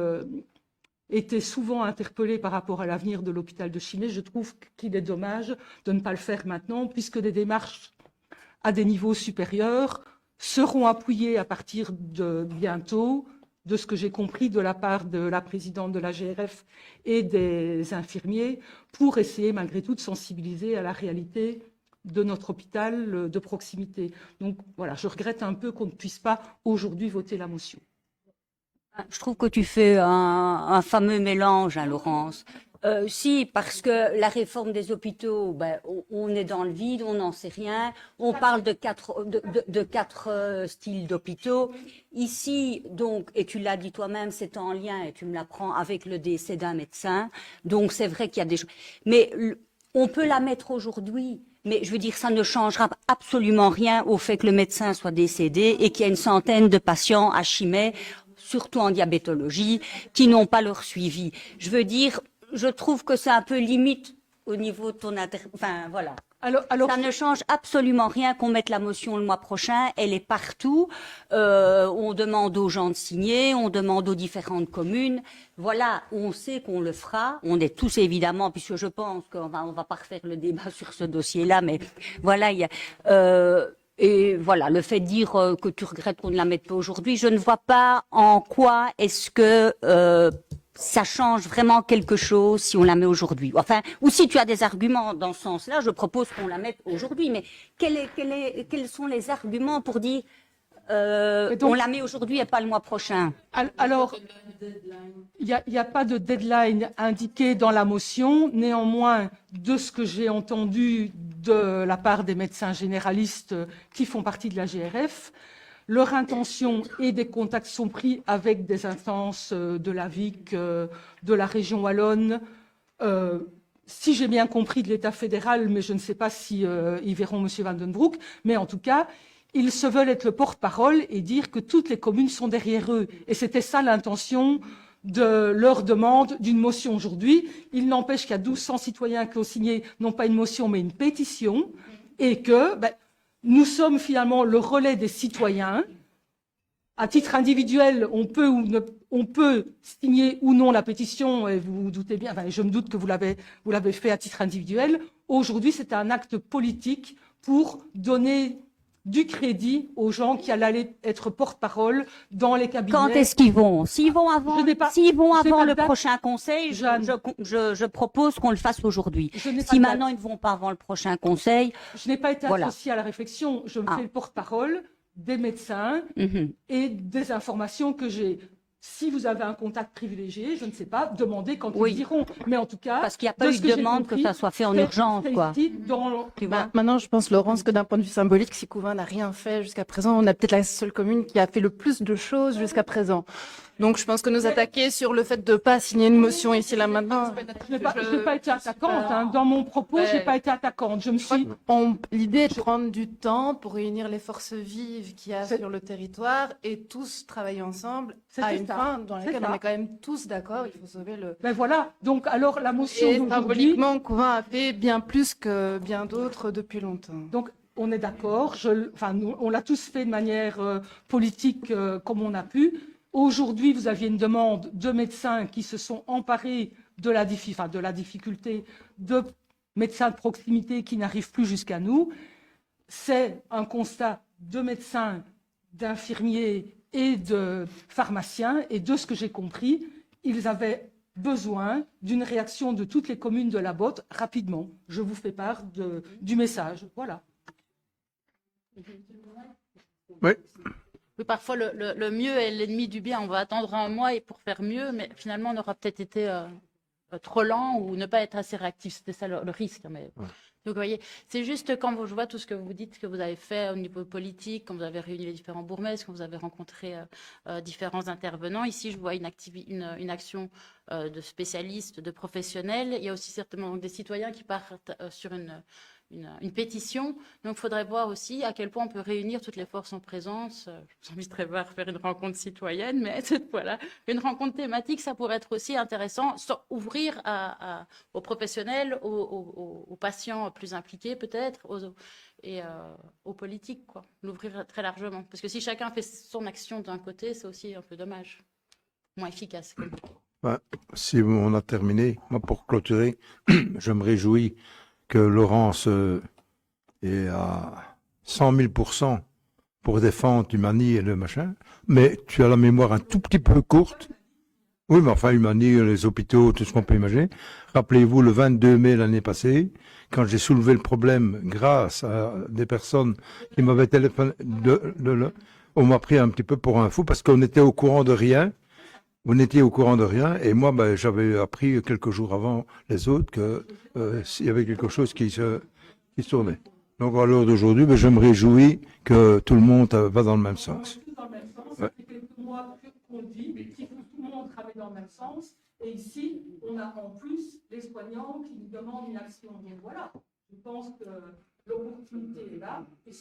été souvent interpellé par rapport à l'avenir de l'hôpital de Chimay, je trouve qu'il est dommage de ne pas le faire maintenant, puisque des démarches à des niveaux supérieurs seront appuyées à partir de bientôt, de ce que j'ai compris de la part de la présidente de la GRF et des infirmiers, pour essayer malgré tout de sensibiliser à la réalité de notre hôpital de proximité. Donc voilà, je regrette un peu qu'on ne puisse pas aujourd'hui voter la motion. Je trouve que tu fais un fameux mélange, hein, Laurence. Si, parce que la réforme des hôpitaux, on est dans le vide, on n'en sait rien. On parle de quatre styles d'hôpitaux. Ici, donc, et tu l'as dit toi-même, c'est en lien, et tu me l'apprends, avec le décès d'un médecin. Donc, c'est vrai qu'il y a des choses. Mais on peut la mettre aujourd'hui. Mais je veux dire, ça ne changera absolument rien au fait que le médecin soit décédé et qu'il y a une centaine de patients à Chimay, surtout en diabétologie, qui n'ont pas leur suivi. Je veux dire, je trouve que c'est un peu limite au niveau de ton enfin, voilà. Alors, ça ne change absolument rien qu'on mette la motion le mois prochain. Elle est partout. On demande aux gens de signer, on demande aux différentes communes. Voilà, on sait qu'on le fera. On est tous évidemment, puisque je pense qu'on va pas refaire le débat sur ce dossier-là, mais voilà, et voilà, le fait de dire que tu regrettes qu'on ne la mette pas aujourd'hui, je ne vois pas en quoi est-ce que ça change vraiment quelque chose si on la met aujourd'hui. Enfin, ou si tu as des arguments dans ce sens-là, je propose qu'on la mette aujourd'hui. Mais quels sont les arguments pour dire on la met aujourd'hui et pas le mois prochain? Alors, il n'y a pas de deadline indiqué dans la motion. Néanmoins, de ce que j'ai entendu de la part des médecins généralistes qui font partie de la GRF, leur intention et des contacts sont pris avec des instances de la VIC, de la région wallonne, si j'ai bien compris de l'État fédéral, mais je ne sais pas si ils verront M. Van den Broek, mais en tout cas, ils se veulent être le porte-parole et dire que toutes les communes sont derrière eux. Et c'était ça l'intention de leur demande d'une motion aujourd'hui. Il n'empêche qu'il y a 1200 citoyens qui ont signé, non pas une motion, mais une pétition, et que nous sommes finalement le relais des citoyens. À titre individuel, on peut signer ou non la pétition, et vous vous doutez bien, je me doute que vous l'avez fait à titre individuel. Aujourd'hui, c'est un acte politique pour donner du crédit aux gens qui allaient être porte-parole dans les cabinets. Quand est-ce qu'ils vont? S'ils vont avant, Je n'ai pas- s'ils vont je n'ai avant pas de le date. prochain conseil, Jeanne. je propose qu'on le fasse aujourd'hui. Je n'ai pas Si de maintenant date. ils ne vont pas avant le prochain conseil, Je n'ai pas été Voilà. associée à la réflexion. Je me Ah. fais le porte-parole des médecins et des informations que j'ai. Si vous avez un contact privilégié, je ne sais pas, demandez quand Oui. ils diront. Mais en tout cas, parce qu'il n'y a pas de eu ce de que j'ai demande que compris, ça soit fait en c'est- urgence, c'est quoi. ici, dans- Tu vois? Maintenant, je pense, Laurence, que d'un point de vue symbolique, si Couvain n'a rien fait jusqu'à présent, on a peut-être la seule commune qui a fait le plus de choses jusqu'à présent. Donc, je pense que nous attaquer sur le fait de ne pas signer une motion ici, là, maintenant. Je n'ai pas été attaquante. Hein. Dans mon propos, je n'ai pas été attaquante. Je me suis. L'idée est de prendre du temps pour réunir les forces vives qu'il y a C'est- sur le territoire et tous travailler ensemble à C'était une ça. fin dans C'est laquelle ça. on est quand même tous d'accord, il faut sauver le... Ben voilà. Donc, alors, la motion Et d'aujourd'hui. symboliquement, Couvain a fait bien plus que bien d'autres depuis longtemps. Donc, on est d'accord. Enfin, on l'a tous fait de manière politique comme on a pu. Aujourd'hui, vous aviez une demande de médecins qui se sont emparés de la difficulté de médecins de proximité qui n'arrivent plus jusqu'à nous. C'est un constat de médecins, d'infirmiers et de pharmaciens. Et de ce que j'ai compris, ils avaient besoin d'une réaction de toutes les communes de la Botte rapidement. Je vous fais part du message. Voilà. Oui. Oui, parfois, le mieux est l'ennemi du bien. On va attendre un mois et pour faire mieux, mais finalement, on aura peut-être été trop lent ou ne pas être assez réactif. C'était ça le risque. Mais... Ouais. Donc, vous voyez, c'est juste quand je vois tout ce que vous dites, que vous avez fait au niveau politique, quand vous avez réuni les différents bourgmestres, quand vous avez rencontré différents intervenants. Ici, je vois une action de spécialistes, de professionnels. Il y a aussi certainement des citoyens qui partent sur une pétition. Donc, il faudrait voir aussi à quel point on peut réunir toutes les forces en présence. Je vous inviterai à faire une rencontre citoyenne, mais cette fois-là, une rencontre thématique, ça pourrait être aussi intéressant. Ouvrir aux professionnels, aux patients plus impliqués peut-être, et aux politiques, quoi. L'ouvrir très largement. Parce que si chacun fait son action d'un côté, c'est aussi un peu dommage. Moins efficace. Ben, si on a terminé, moi pour clôturer, je me réjouis que Laurence est à 100 000% pour défendre Humani et le machin, mais tu as la mémoire un tout petit peu courte. Oui, mais enfin, Humani, les hôpitaux, tout ce qu'on peut imaginer. Rappelez-vous, le 22 mai l'année passée, quand j'ai soulevé le problème grâce à des personnes qui m'avaient téléphoné, on m'a pris un petit peu pour un fou parce qu'on était au courant de rien. Vous n'étiez au courant de rien, et moi, ben, j'avais appris quelques jours avant les autres qu'il y avait quelque chose qui se tournait. Donc, à l'heure d'aujourd'hui, ben, je me réjouis que tout le monde va dans le même sens. Dans le même sens, Ouais. ça fait quelques mois qu'on dit qu'il faut que tout le monde travaille dans le même sens. Et ici, on a en plus les soignants qui nous demandent une action. Donc voilà, je pense que l'opportunité est là. Et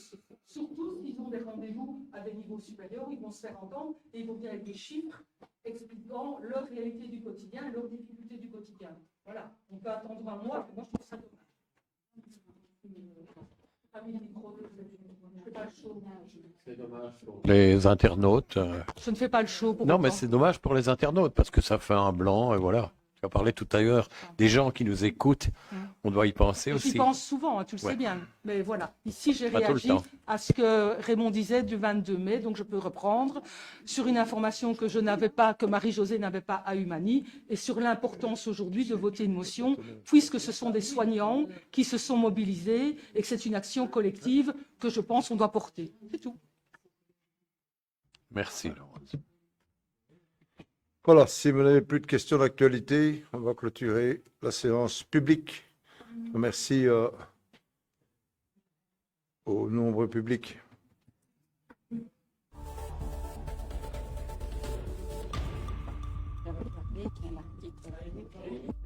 surtout, s'ils ont des rendez-vous à des niveaux supérieurs, ils vont se faire entendre et ils vont venir avec des chiffres expliquant leur réalité du quotidien, leurs difficultés du quotidien. Voilà, on peut attendre un mois, mais moi je trouve ça dommage. Les internautes. Je ne fais pas le show. Pour Non, mais autant. c'est dommage pour les internautes parce que ça fait un blanc et voilà. Tu as parlé tout à l'heure des gens qui nous écoutent. On doit y penser aussi. J'y pense souvent, hein, tu le Ouais. sais bien. Mais voilà, ici j'ai Pas tout le réagi temps. à ce que Raymond disait du 22 mai, donc je peux reprendre sur une information que je n'avais pas, que Marie-Josée n'avait pas à Humani, et sur l'importance aujourd'hui de voter une motion, puisque ce sont des soignants qui se sont mobilisés et que c'est une action collective que je pense on doit porter. C'est tout. Merci, Laurence. Voilà, si vous n'avez plus de questions d'actualité, on va clôturer la séance publique. Merci aux nombreux publics. J'avais regardé qu'il y a un article.